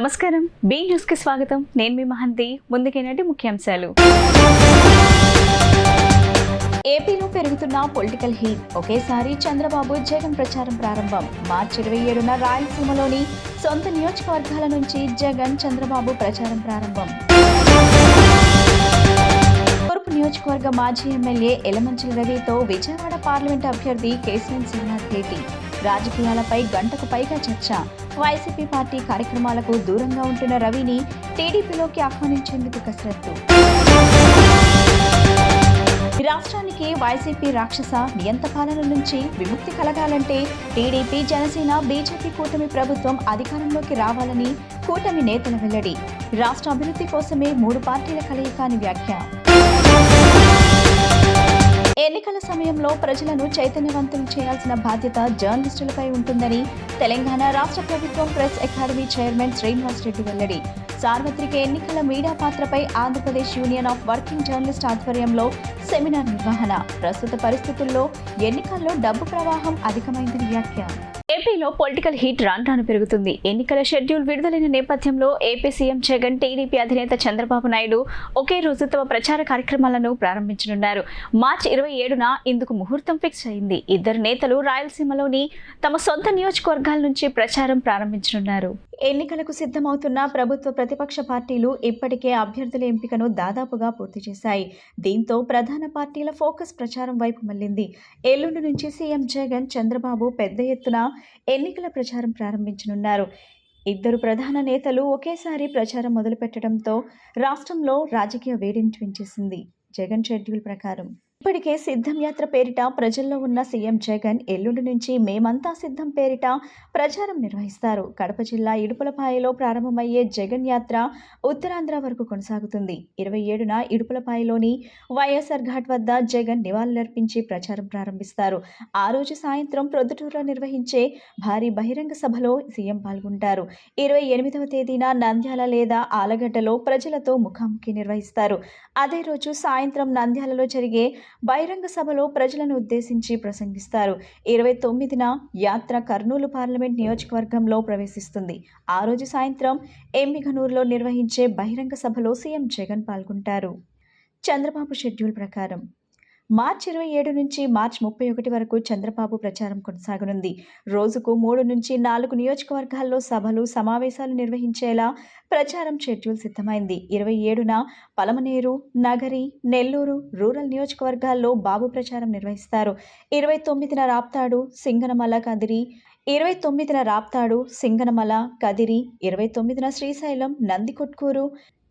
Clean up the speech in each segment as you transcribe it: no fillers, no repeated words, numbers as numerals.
నమస్కారం. B news కి స్వాగతం. నేను మీ మహంతి. ముందుకేనండి ముఖ్యాంశాలు. ఏపీలో పెరుగుతున్న పొలిటికల్ హీట్. ఒకేసారి చంద్రబాబు జగన్ ప్రచారం ప్రారంభం. మార్చి 27న రాయలసీమలోని సొంత నియోజకవర్గాల నుంచి జగన్ చంద్రబాబు ప్రచారం ప్రారంభం. తూర్పు నియోజకవర్గ మాజీ ఎమ్మెల్యే ఎలమంచిలి రవితో విజయవాడ పార్లమెంట్ అభ్యర్థి కేశినేని శివనాథ్ భేటీ. రాజకీయాలపై గంటకు పైగా చర్చ. వైసీపీ పార్టీ కార్యక్రమాలకు దూరంగా ఉంటున్న రవిని టీడీపీలోకి ఆహ్వానించేందుకు కసరత్తు. రాష్ట్రానికి వైసీపీ రాక్షస నియంత పాలన నుంచి విముక్తి కలగాలంటే టీడీపీ, జనసేన, బీజేపీ కూటమి ప్రభుత్వం అధికారంలోకి రావాలని కూటమి నేతల వెల్లడి. రాష్ట్ర అభివృద్ధి కోసమే 3 పార్టీల కలయిక అని వ్యాఖ్య. ఎన్నికల సమయంలో ప్రజలను చైతన్యవంతులు చేయాల్సిన బాధ్యత జర్నలిస్టులపై ఉంటుందని తెలంగాణ రాష్ట్ర ప్రభుత్వం press academy chairman Srinivas Reddy వెల్లడి. సార్వత్రిక ఎన్నికల మీడియా పాత్రపై Andhra Pradesh Union of Working Journalist ఆధ్వర్యంలో సెమినార్ నిర్వహణ. ప్రస్తుత పరిస్థితుల్లో ఎన్నికల్లో డబ్బు ప్రవాహం అధికమైందని వ్యాఖ్య. ఏపీలో పొలిటికల్ హీట్ రాను పెరుగుతుంది. ఎన్నికల షెడ్యూల్ విడుదలైన నేపథ్యంలో ఏపీ సీఎం జగన్, టీడీపీ అధినేత చంద్రబాబు నాయుడు ఒకే రోజు తమ ప్రచార కార్యక్రమాలను ప్రారంభించనున్నారు. మార్చి 27న ఇందుకు ముహూర్తం ఫిక్స్ అయింది. ఇద్దరు నేతలు రాయలసీమలోని తమ సొంత నియోజకవర్గాల నుంచి ప్రచారం ప్రారంభించనున్నారు. ఎన్నికలకు సిద్ధమవుతున్న ప్రభుత్వ ప్రతిపక్ష పార్టీలు ఇప్పటికే అభ్యర్థుల ఎంపికను దాదాపుగా పూర్తి చేశాయి. దీంతో ప్రధాన పార్టీల ఫోకస్ ప్రచారం వైపు మళ్లింది. ఎల్లుండి నుంచి సీఎం జగన్, చంద్రబాబు పెద్ద ఎత్తున ఎన్నికల ప్రచారం ప్రారంభించనున్నారు. ఇద్దరు ప్రధాన నేతలు ఒకేసారి ప్రచారం మొదలుపెట్టడంతో రాష్ట్రంలో రాజకీయ వేడిని పెంచేసింది. జగన్ షెడ్యూల్ ప్రకారం ఇప్పటికే సిద్ధం యాత్ర పేరిట ప్రజల్లో ఉన్న సీఎం జగన్ ఎల్లుండి నుంచి మేమంతా సిద్ధం పేరిట ప్రచారం నిర్వహిస్తారు. కడప జిల్లా ఇడుపులపాయలో ప్రారంభమయ్యే జగన్ యాత్ర ఉత్తరాంధ్ర వరకు కొనసాగుతుంది. 27న ఇడుపులపాయలోని వైఎస్ఆర్ ఘాట్ వద్ద జగన్ నివాళులర్పించి ప్రచారం ప్రారంభిస్తారు. ఆ రోజు సాయంత్రం ప్రొద్దుటూరులో నిర్వహించే భారీ బహిరంగ సభలో సీఎం పాల్గొంటారు. 28వ తేదీన నంద్యాల లేదా ఆలగడ్డలో ప్రజలతో ముఖాముఖి నిర్వహిస్తారు. అదే రోజు సాయంత్రం నంద్యాలలో జరిగే బహిరంగ సభలో ప్రజలను ఉద్దేశించి ప్రసంగిస్తారు. 29న యాత్ర కర్నూలు పార్లమెంట్ నియోజకవర్గంలో ప్రవేశిస్తుంది. ఆ రోజు సాయంత్రం ఎమ్మిగనూరులో నిర్వహించే బహిరంగ సభలో సీఎం జగన్ పాల్గొంటారు. చంద్రబాబు షెడ్యూల్ ప్రకారం మార్చి 27 నుంచి మార్చి 31 వరకు చంద్రబాబు ప్రచారం కొనసాగనుంది. రోజుకు 3 నుంచి 4 నియోజకవర్గాల్లో సభలు, సమావేశాలు నిర్వహించేలా ప్రచారం షెడ్యూల్ సిద్ధమైంది. 27న పలమనేరు, నగరి, నెల్లూరు రూరల్ నియోజకవర్గాల్లో బాబు ప్రచారం నిర్వహిస్తారు. 29న రాప్తాడు, సింగనమల, కదిరి 29న శ్రీశైలం, నందికొట్కూరు,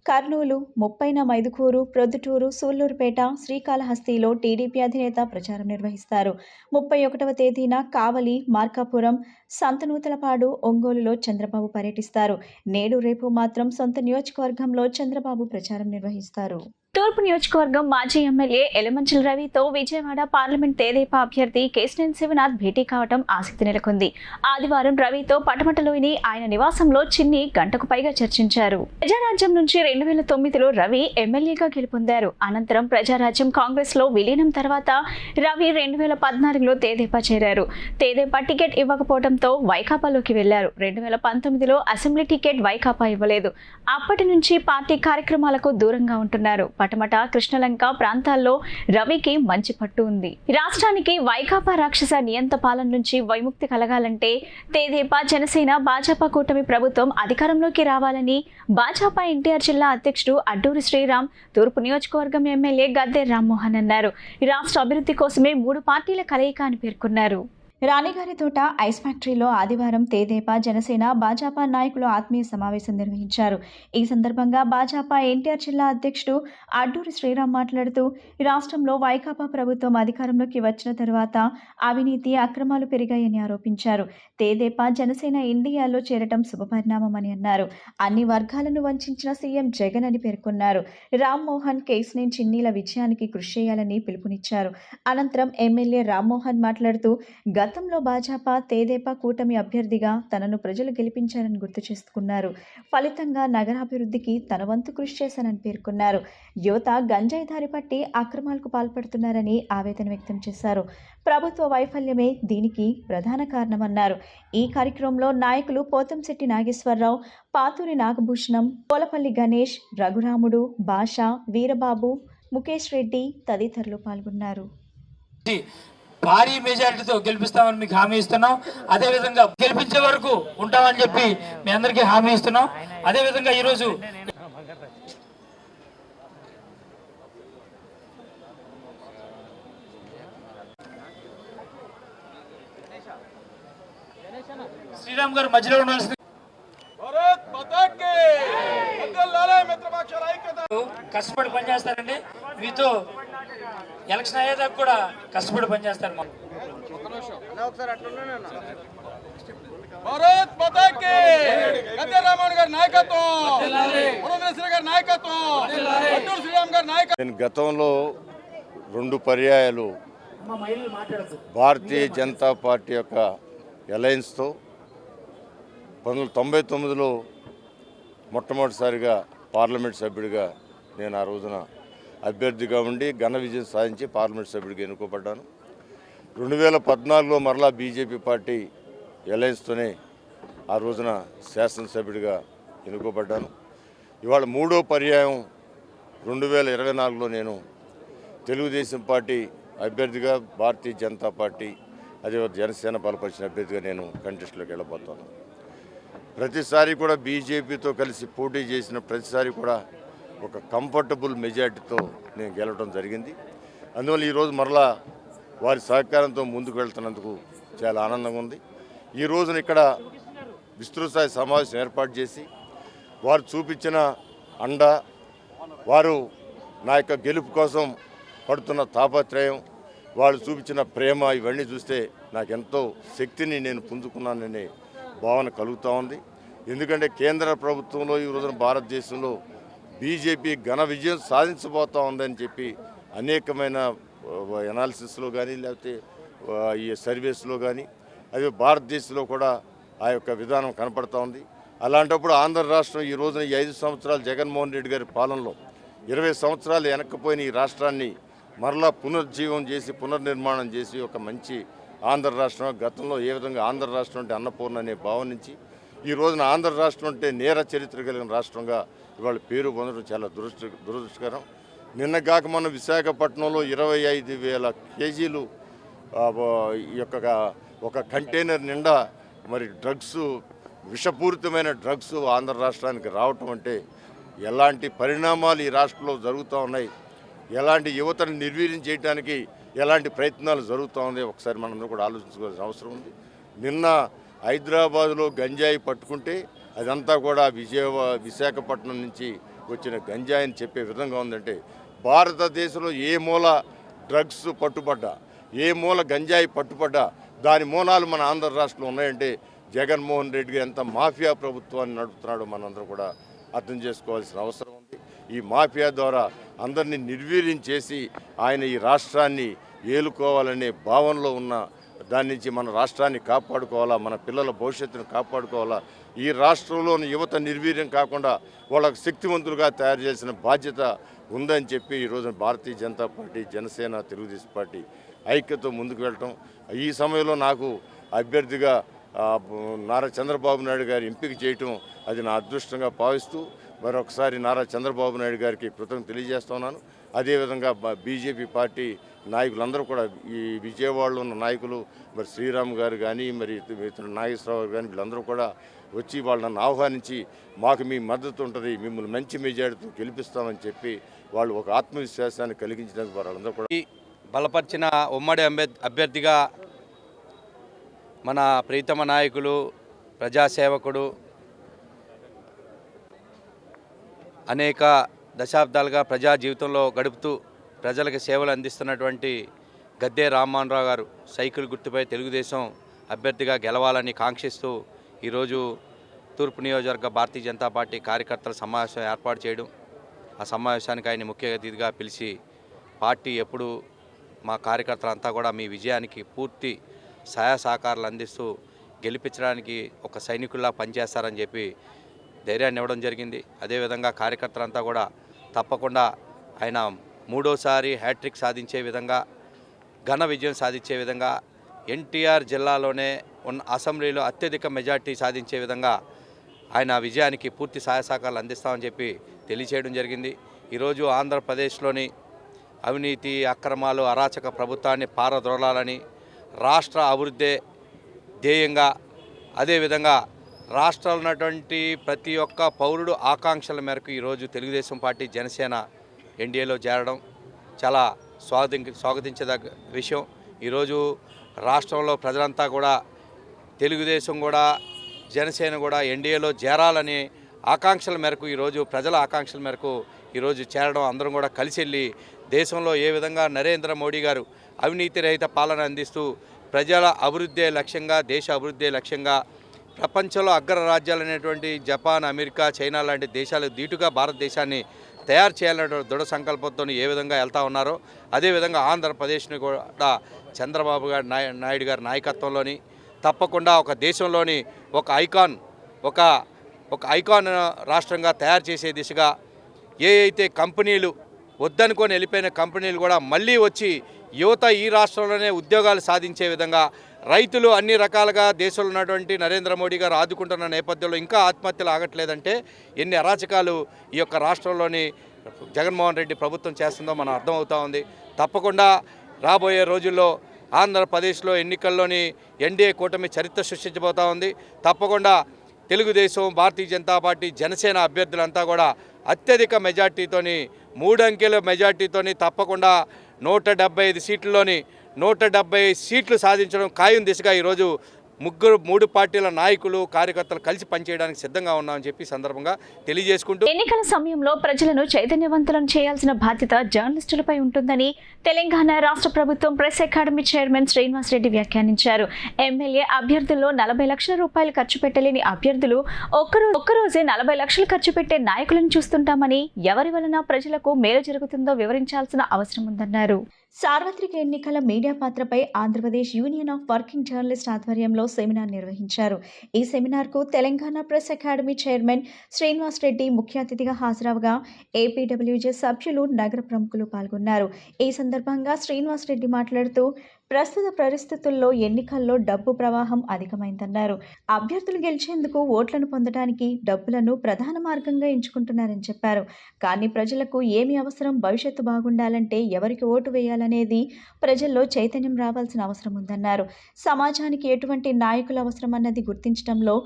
కర్నూలు, 30న మైదుకూరు, ప్రొద్దుటూరు, సూళ్లూరుపేట, శ్రీకాళహస్తిలో టీడీపీ అధినేత ప్రచారం నిర్వహిస్తారు. 31వ తేదీన కావలి, మార్కాపురం, సంతనూతలపాడు, ఒంగోలులో చంద్రబాబు పర్యటిస్తారు. నేడు రేపు మాత్రం సొంత నియోజకవర్గంలో చంద్రబాబు ప్రచారం నిర్వహిస్తారు. తూర్పు నియోజకవర్గం మాజీ ఎమ్మెల్యే ఎలమంచిలి రవితో విజయవాడ పార్లమెంట్ తెదేపా అభ్యర్థి కేశినేని శివనాథ్ భేటీ కావడం ఆసక్తి నెలకొంది. ఆదివారం రవితో పటమటలోని ఆయన నివాసంలో చిన్ని గంటకు పైగా చర్చించారు. ప్రజారాజ్యం నుంచి 2009లో రవి ఎమ్మెల్యేగా గెలుపొందారు. అనంతరం ప్రజారాజ్యం కాంగ్రెస్ లో విలీనం తర్వాత రవి 2014లో తెదేపా చేరారు. తెదేపా టికెట్ ఇవ్వకపోవడంతో వైకాపాలోకి వెళ్లారు. 2019లో అసెంబ్లీ టికెట్ వైకాపా ఇవ్వలేదు. అప్పటి నుంచి పార్టీ కార్యక్రమాలకు దూరంగా ఉంటున్నారు. పటమట, కృష్ణలంక ప్రాంతాల్లో రవికి మంచి పట్టు ఉంది. రాష్ట్రానికి వైకాపా రాక్షస నియంత పాలన నుంచి విముక్తి కలగాలంటే తెదేపా, జనసేన, భాజపా కూటమి ప్రభుత్వం అధికారంలోకి రావాలని భాజపా ఎన్టీఆర్ జిల్లా అధ్యక్షుడు అడ్డూరి శ్రీరామ్, తూర్పు నియోజకవర్గం ఎమ్మెల్యే గద్దె రామ్మోహన్ అన్నారు. రాష్ట్ర అభివృద్ధి కోసమే 3 పార్టీల కలయిక అని పేర్కొన్నారు. రాణిగారితోట ఐస్ ఫ్యాక్టరీలో ఆదివారం తెదేపా, జనసేన, భాజపా నాయకులు ఆత్మీయ సమావేశం నిర్వహించారు. ఈ సందర్భంగా భాజపా ఎన్టీఆర్ జిల్లా అధ్యక్షుడు అడ్డూరి శ్రీరామ్ మాట్లాడుతూ, రాష్ట్రంలో వైకాపా ప్రభుత్వం అధికారంలోకి వచ్చిన తర్వాత అవినీతి, అక్రమాలు పెరిగాయని ఆరోపించారు. తెదేపా, జనసేన ఇండియాలో చేరటం శుభపరిణామమని అన్నారు. అన్ని వర్గాలను వంచిన సీఎం జగన్ అని పేర్కొన్నారు. రామ్మోహన్, కేశినేని చిన్నీల విజయానికి కృషి చేయాలని పిలుపునిచ్చారు. అనంతరం ఎమ్మెల్యే రామ్మోహన్ మాట్లాడుతూ, గత గతంలో భాజపా, తెదేపా కూటమి అభ్యర్థిగా తనను ప్రజలు గెలిపించారని గుర్తు చేసుకున్నారు. ఫలితంగా నగరాభివృద్ధికి తన వంతు కృషి చేశానని పేర్కొన్నారు. యువత గంజాయి దారి పట్టి అక్రమాలకు పాల్పడుతున్నారని ఆవేదన వ్యక్తం చేశారు. ప్రభుత్వ వైఫల్యమే దీనికి ప్రధాన కారణమన్నారు. ఈ కార్యక్రమంలో నాయకులు పోతంశెట్టి నాగేశ్వరరావు, పాతూరి నాగభూషణం, పోలపల్లి గణేష్, రఘురాముడు, భాష, వీరబాబు, ముఖేష్ రెడ్డి తదితరులు పాల్గొన్నారు. భారీ మెజారిటీతో గెలిపిస్తామని మీకు హామీ ఇస్తున్నాం. అదేవిధంగా గెలిపించే వరకు ఉంటామని చెప్పి మీ అందరికీ హామీ ఇస్తున్నాం. అదేవిధంగా ఈరోజు శ్రీరామ్ గారు మధ్యలో ఉండాల్సింది. కష్టపడి పనిచేస్తారండి. మీతో ఎలక్షన్ అయ్యేదాకా కూడా కష్టపడి పనిచేస్తారు. భారత్ మాతాకి రామన్ గారి నాయకత్వం, గారి నాయకత్వం, శ్రీరామ్ గారి నాయకత్వం. నేను గతంలో 2 పర్యాయాలు భారతీయ జనతా పార్టీ యొక్క అలయన్స్తో 1999లో మొట్టమొదటిసారిగా పార్లమెంట్ సభ్యుడిగా నేను ఆ రోజున అభ్యర్థిగా ఉండి ఘన విజయం సాధించి పార్లమెంట్ సభ్యుడిగా ఎన్నుకోబడ్డాను. 2014లో మరలా బీజేపీ పార్టీ అలయన్స్తోనే ఆ రోజున శాసనసభ్యుడిగా ఎన్నుకోబడ్డాను. ఇవాళ 3వ పర్యాయం 2024లో నేను తెలుగుదేశం పార్టీ అభ్యర్థిగా, భారతీయ జనతా పార్టీ అదే జనసేన బలపరిచిన అభ్యర్థిగా నేను కంటెస్ట్లోకి వెళ్ళబోతాను. ప్రతిసారి కూడా బీజేపీతో కలిసి పోటీ చేసిన ప్రతిసారి కూడా ఒక కంఫర్టబుల్ మెజార్టీతో నేను గెలవడం జరిగింది. అందువల్ల ఈరోజు మరలా వారి సహకారంతో ముందుకు వెళ్తున్నందుకు చాలా ఆనందంగా ఉంది. ఈ రోజున ఇక్కడ విస్తృత స్థాయి సమావేశం ఏర్పాటు చేసి వారు చూపించిన అండ, వారు నా యొక్క గెలుపు కోసం పడుతున్న తాపత్రయం, వాళ్ళు చూపించిన ప్రేమ, ఇవన్నీ చూస్తే నాకెంతో శక్తిని నేను పుంజుకున్నాననే భావన కలుగుతూ ఉంది. ఎందుకంటే కేంద్ర ప్రభుత్వంలో ఈ రోజున భారతదేశంలో బీజేపీ ఘన విజయం సాధించబోతూ ఉందని చెప్పి అనేకమైన ఎనాలిసిస్లో కానీ లేకపోతే ఈ సర్వేస్లో కానీ అదే భారతదేశంలో కూడా ఆ యొక్క విధానం కనపడుతూ ఉంది. అలాంటప్పుడు ఆంధ్ర రాష్ట్రం ఈ రోజున ఈ 5 సంవత్సరాలు జగన్మోహన్ రెడ్డి గారి పాలనలో 20 సంవత్సరాలు వెనక్కిపోయిన ఈ రాష్ట్రాన్ని మరలా పునర్జీవం చేసి పునర్నిర్మాణం చేసి ఒక మంచి ఆంధ్ర రాష్ట్రం, గతంలో ఏ విధంగా ఆంధ్ర రాష్ట్రం అంటే అన్నపూర్ణ అనే భావం నుంచి ఈ రోజున ఆంధ్ర రాష్ట్రం అంటే నేర చరిత్ర కలిగిన రాష్ట్రంగా ఇవాళ పేరు పొందడం చాలా దురదృష్టకరం. నిన్నగాక మన విశాఖపట్నంలో 25,000 కేజీలు ఈ యొక్క ఒక కంటైనర్ నిండా మరి డ్రగ్స్, విషపూరితమైన డ్రగ్స్ ఆంధ్ర రాష్ట్రానికి రావటం అంటే ఎలాంటి పరిణామాలు ఈ రాష్ట్రంలో జరుగుతూ ఉన్నాయి, ఎలాంటి యువతను నిర్వీర్యం చేయడానికి ఎలాంటి ప్రయత్నాలు జరుగుతూ ఉంది ఒకసారి మనందరూ కూడా ఆలోచించుకోవాల్సిన అవసరం ఉంది. నిన్న హైదరాబాదులో గంజాయి పట్టుకుంటే అదంతా కూడా విశాఖపట్నం నుంచి వచ్చిన గంజాయి అని చెప్పే విధంగా ఉందంటే, భారతదేశంలో ఏ మూల డ్రగ్స్ పట్టుబడ్డా, ఏ మూల గంజాయి పట్టుబడ్డా దాని మూలాలు మన ఆంధ్ర రాష్ట్రంలో ఉన్నాయంటే జగన్మోహన్ రెడ్డి ఎంత మాఫియా ప్రభుత్వాన్ని నడుపుతున్నాడో మనందరూ కూడా అర్థం చేసుకోవాల్సిన అవసరం ఉంది. ఈ మాఫియా ద్వారా అందరినీ నిర్వీర్యం చేసి ఆయన ఈ రాష్ట్రాన్ని ఏలుకోవాలనే భావనలో ఉన్న దాని నుంచి మన రాష్ట్రాన్ని కాపాడుకోవాలా, మన పిల్లల భవిష్యత్తును కాపాడుకోవాలా, ఈ రాష్ట్రంలోని యువత నిర్వీర్యం కాకుండా వాళ్ళకు శక్తివంతులుగా తయారు చేసిన బాధ్యత ఉందని చెప్పి ఈరోజు భారతీయ జనతా పార్టీ, జనసేన, తెలుగుదేశం పార్టీ ఐక్యతో ముందుకు వెళ్ళటం, ఈ సమయంలో నాకు అభ్యర్థిగా నారా చంద్రబాబు నాయుడు గారి ఎంపిక చేయటం అది నా అదృష్టంగా భావిస్తూ మరొకసారి నారా చంద్రబాబు నాయుడు గారికి కృతజ్ఞతలు తెలియజేస్తున్నాను. అదేవిధంగా బీజేపీ పార్టీ నాయకులందరూ కూడా ఈ విజయవాడలో ఉన్న నాయకులు మరి శ్రీరామ్ గారు కానీ మరి నాగేశ్వరరావు గారు కానీ వీళ్ళందరూ కూడా వచ్చి వాళ్ళు నన్ను ఆహ్వానించి మాకు మీ మద్దతు ఉంటుంది, మిమ్మల్ని మంచి మెజారిటీతో గెలిపిస్తామని చెప్పి వాళ్ళు ఒక ఆత్మవిశ్వాసాన్ని కలిగించినందుకు వాళ్ళందరూ కూడా బలపరిచిన ఉమ్మడి అభ్యర్థిగా మన ప్రీతమ నాయకులు, ప్రజాసేవకుడు, అనేక దశాబ్దాలుగా ప్రజా జీవితంలో గడుపుతూ ప్రజలకు సేవలు అందిస్తున్నటువంటి గద్దె రామ్మోహన్ రావు గారు సైకిల్ గుర్తుపై తెలుగుదేశం అభ్యర్థిగా గెలవాలని కాంక్షిస్తూ ఈరోజు తూర్పు నియోజకవర్గ భారతీయ జనతా పార్టీ కార్యకర్తల సమావేశం ఏర్పాటు చేయడం, ఆ సమావేశానికి ఆయన ముఖ్య అతిథిగా పిలిచి పార్టీ ఎప్పుడు మా కార్యకర్తలంతా కూడా మీ విజయానికి పూర్తి సహాయ సహకారాలు అందిస్తూ గెలిపించడానికి ఒక సైనికుల్లా పనిచేస్తారని చెప్పి ధైర్యాన్ని ఇవ్వడం జరిగింది. అదేవిధంగా కార్యకర్తలంతా కూడా తప్పకుండా ఆయన మూడోసారి హ్యాట్రిక్ సాధించే విధంగా, ఘన విజయం సాధించే విధంగా, ఎన్టీఆర్ జిల్లాలోనే ఉన్న అసెంబ్లీలో అత్యధిక మెజార్టీ సాధించే విధంగా ఆయన విజయానికి పూర్తి సహాయ సహకారాలు అందిస్తామని చెప్పి తెలియచేయడం జరిగింది. ఈరోజు ఆంధ్రప్రదేశ్లోని అవినీతి, అక్రమాలు, అరాచక ప్రభుత్వాన్ని పారద్రోలాలని, రాష్ట్ర అభివృద్ధి ధ్యేయంగా, అదేవిధంగా రాష్ట్రంలో ఉన్నటువంటి ప్రతి ఒక్క పౌరుడు ఆకాంక్షల మేరకు ఈరోజు తెలుగుదేశం పార్టీ, జనసేన ఎన్డీఏలో చేరడం చాలా స్వాగతించదగ్గ విషయం. ఈరోజు రాష్ట్రంలో ప్రజలంతా కూడా తెలుగుదేశం కూడా, జనసేన కూడా ఎన్డీఏలో చేరాలని ఆకాంక్షల మేరకు, ఈరోజు ప్రజల ఆకాంక్షల మేరకు ఈరోజు చేరడం, అందరం కూడా కలిసి వెళ్ళి దేశంలో ఏ విధంగా నరేంద్ర మోడీ గారు అవినీతి రహిత పాలన అందిస్తూ ప్రజల అభివృద్ధి లక్ష్యంగా, దేశ అభివృద్ధి లక్ష్యంగా ప్రపంచంలో అగ్ర రాజ్యాలు అనేటువంటి జపాన్, అమెరికా, చైనా లాంటి దేశాలు ధీటుగా భారతదేశాన్ని తయారు చేయాలనే దృఢ సంకల్పంతో ఏ విధంగా వెళ్తూ ఉన్నారో అదేవిధంగా ఆంధ్రప్రదేశ్ని కూడా చంద్రబాబు నాయుడు గారి నాయకత్వంలోని తప్పకుండా ఒక దేశంలోని ఒక ఐకాన్ రాష్ట్రంగా తయారు చేసే దిశగా ఏ అయితే కంపెనీలు వద్దనుకొని వెళ్ళిపోయిన కంపెనీలు కూడా మళ్ళీ వచ్చి యువత ఈ రాష్ట్రంలోనే ఉద్యోగాలు సాధించే విధంగా, రైతులు అన్ని రకాలుగా దేశంలో ఉన్నటువంటి నరేంద్ర మోడీ గారు ఆదుకుంటున్న నేపథ్యంలో ఇంకా ఆత్మహత్యలు ఆగట్లేదంటే ఎన్ని అరాచకాలు ఈ యొక్క రాష్ట్రంలోని జగన్మోహన్ రెడ్డి ప్రభుత్వం చేస్తుందో మనం అర్థమవుతూ ఉంది. తప్పకుండా రాబోయే రోజుల్లో ఆంధ్రప్రదేశ్లో ఎన్నికల్లోని ఎన్డీఏ కూటమి చరిత్ర సృష్టించబోతూ ఉంది. తప్పకుండా తెలుగుదేశం, భారతీయ జనతా పార్టీ, జనసేన అభ్యర్థులంతా కూడా అత్యధిక మెజార్టీతోని, 3 అంకెల మెజార్టీతోని తప్పకుండా 175 సీట్లలోని 170 సీట్లు సాధించడం ఖాయం దిశగా ఈరోజు 3 పార్టీల నాయకులు, కార్యకర్తలు కలిసి పనిచేయడానికి సిద్ధంగా ఉన్నామని చెప్పి సందర్భంగా తెలియజేసుకుంటూ, ఎన్నికల సమయంలో ప్రజలను చైతన్యవంతులను చేయాల్సిన బాధ్యత జర్నలిస్టులపై ఉంటుందని తెలంగాణ రాష్ట్ర ప్రభుత్వం press academy chairman Srinivas Reddy వ్యాఖ్యానించారు. ఎమ్మెల్యే అభ్యర్థుల్లో 40 లక్షల రూపాయలు ఖర్చు పెట్టలేని అభ్యర్థులు ఒక్కరోజే 40 లక్షలు ఖర్చు పెట్టే నాయకులను చూస్తుంటామని, ఎవరి వలన ప్రజలకు మేలు జరుగుతుందో వివరించాల్సిన అవసరం ఉందన్నారు. సార్వత్రిక ఎన్నికల మీడియా పాత్రపై Andhra Pradesh Union of Working Journalist ఆధ్వర్యంలో సెమినార్ నిర్వహించారు. ఈ సెమినార్కు Telangana press academy chairman Srinivas Reddy ముఖ్య అతిథిగా హాజరవగా ఏపీడబ్ల్యూజే సభ్యులు, నగర ప్రముఖులు పాల్గొన్నారు. ఈ సందర్భంగా శ్రీనివాస్ రెడ్డి మాట్లాడుతూ ప్రస్తుత పరిస్థితుల్లో ఎన్నికల్లో డబ్బు ప్రవాహం అధికమైందన్నారు. అభ్యర్థులు గెలిచేందుకు ఓట్లను పొందడానికి డబ్బులను ప్రధాన మార్గంగా ఎంచుకుంటున్నారని చెప్పారు. కానీ ప్రజలకు ఏమి అవసరం, భవిష్యత్తు బాగుండాలంటే ఎవరికి ఓటు వేయాలనేది ప్రజల్లో చైతన్యం రావాల్సిన అవసరం ఉందన్నారు. సమాజానికి ఎటువంటి నాయకులు అవసరమన్నది గుర్తించడంలో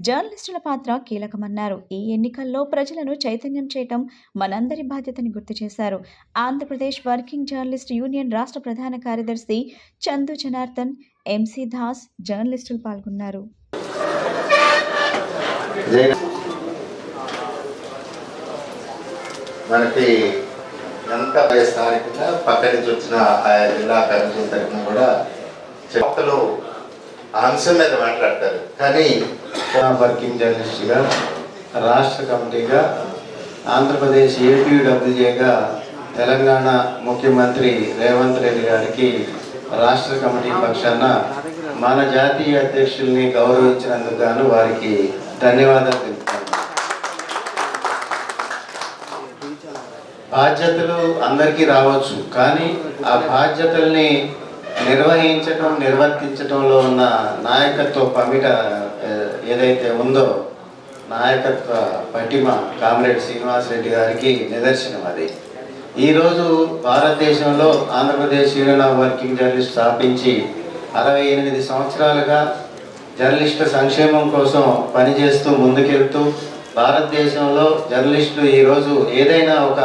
జర్నలిస్టుల పాత్ర కీలకమన్నారు. ఈ ఎన్నికల్లో ప్రజలను చైతన్యం చేయటం మనందరి బాధ్యతని గుర్తు చేశారు. ఆంధ్రప్రదేశ్ వర్కింగ్ జర్నలిస్ట్ యూనియన్ రాష్ట్ర ప్రధాన కార్యదర్శి చందు జనార్దన్, ఎంసీ దాస్ జర్నలిస్టులు పాల్గొన్నారు. మనకి ఎంత స్థానికంగా పక్క నుంచి వచ్చిన ఆయా జిల్లా కమిషన్ తరఫున కూడా చెప్తలు ఆ అంశం మీద మాట్లాడతారు. కానీ వర్కింగ్ జర్నలిస్ట్గా, రాష్ట్ర కమిటీగా, ఆంధ్రప్రదేశ్ ఏపీడబ్ల్యూజేగా తెలంగాణ ముఖ్యమంత్రి రేవంత్ రెడ్డి గారికి రాష్ట్ర కమిటీ పక్షాన మన జాతీయ అధ్యక్షుల్ని గౌరవించినందుకు గాను వారికి ధన్యవాదాలు తెలుపుతాను. బాధ్యతలు అందరికీ రావచ్చు, కానీ ఆ బాధ్యతల్ని నిర్వర్తించడంలో ఉన్న నాయకత్వ పమిట ఏదైతే ఉందో, నాయకత్వ పటిమ కామ్రేడ్ శ్రీనివాస్ రెడ్డి గారికి నిదర్శనం అది. ఈరోజు భారతదేశంలో Andhra Pradesh Union of Working journalist స్థాపించి 68 సంవత్సరాలుగా జర్నలిస్టుల సంక్షేమం కోసం పనిచేస్తూ ముందుకెళ్తూ భారతదేశంలో జర్నలిస్టులు ఈరోజు ఏదైనా ఒక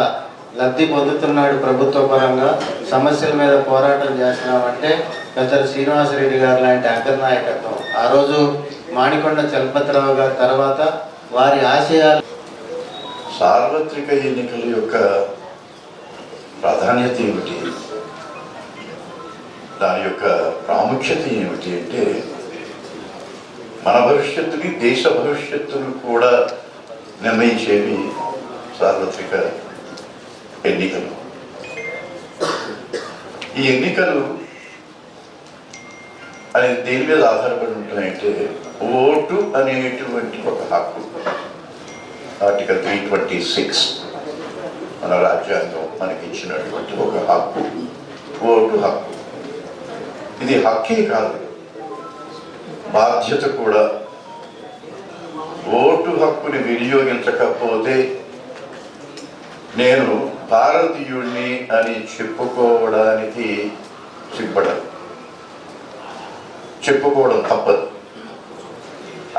లబ్ధి పొందుతున్నాడు ప్రభుత్వ పరంగా, సమస్యల మీద పోరాటం చేస్తున్నామంటే పెద్దలు శ్రీనివాసరెడ్డి గారు లాంటి అగ్రనాయకత్వం. ఆ రోజు మాణికొండ చలపతిరావు గారి తర్వాత వారి ఆశయాలు. సార్వత్రిక ఎన్నికల యొక్క ప్రాధాన్యత ఏమిటి, దాని యొక్క ప్రాముఖ్యత ఏమిటి అంటే మన భవిష్యత్తుని, దేశ భవిష్యత్తును కూడా నిర్ణయించేవి సార్వత్రిక ఎన్నికలు. ఈ ఎన్నికలు అనేది దేని మీద ఆధారపడి ఉంటుందంటే ఓటు అనేటువంటి ఒక హక్కు. ఆర్టికల్ 326 మన రాజ్యాంగం మనకి ఇచ్చినటువంటి ఒక హక్కు, ఓటు హక్కు. ఇది హక్కే కాదు, బాధ్యత కూడా. ఓటు హక్కుని వినియోగించకపోతే నేను భారతీయుడిని అని చెప్పుకోవడానికి సిగ్గుపడదు, చెప్పుకోవడం తప్పదు.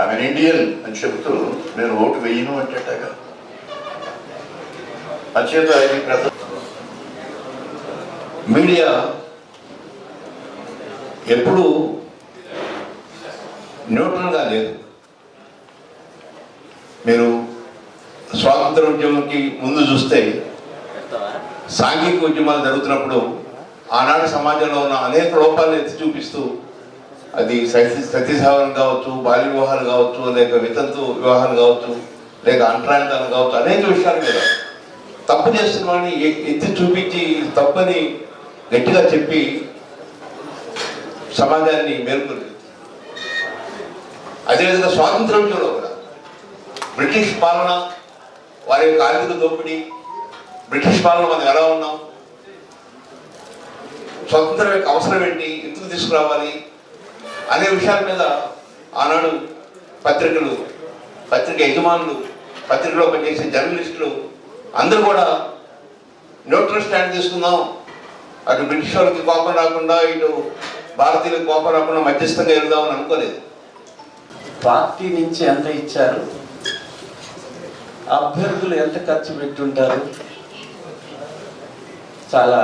ఆమె ఇండియన్ అని చెబుతూ నేను ఓటు వేయను అంటేటగా అంచేత మీడియా ఎప్పుడు న్యూట్రల్గా లేదు. మీరు స్వాతంత్ర ఉద్యమంకి ముందు చూస్తే సాంఘిక ఉద్యమాలు జరుగుతున్నప్పుడు ఆనాటి సమాజంలో ఉన్న అనేక లోపాలను ఎత్తి చూపిస్తూ, అది సతీసహనం కావచ్చు, బాల్య వివాహాలు కావచ్చు, లేక వితంతు వివాహాలు కావచ్చు, లేక అంటరానితనం కావచ్చు, అనేక విషయాల మీద తప్పు చేస్తున్న వాడిని ఎత్తి చూపించి తప్పని గట్టిగా చెప్పి సమాజాన్ని మేల్కొల్పి, అదేవిధంగా స్వాతంత్ర ఉద్యమంలో కూడా బ్రిటిష్ పాలన, వారి యొక్క ఆర్థిక దోపిడీ, బ్రిటిష్ పాలన మనం ఎలా ఉన్నాం, స్వతంత్రం యొక్క అవసరం ఏంటి, ఎందుకు తీసుకురావాలి అనే విషయాల మీద ఆనాడు పత్రిక యజమానులు, పత్రికలో పనిచేసే జర్నలిస్టులు అందరూ కూడా న్యూట్రల్ స్టాండ్ తీసుకుందాం, అటు బ్రిటిష్ వాళ్ళకి కోపం రాకుండా ఇటు భారతీయులకు కోపం రాకుండా మధ్యస్థంగా వెళ్దామని అనుకోలేదు. పార్టీ నుంచి ఎంత ఇచ్చారు, అభ్యర్థులు ఎంత ఖర్చు పెట్టుంటారు, చాలా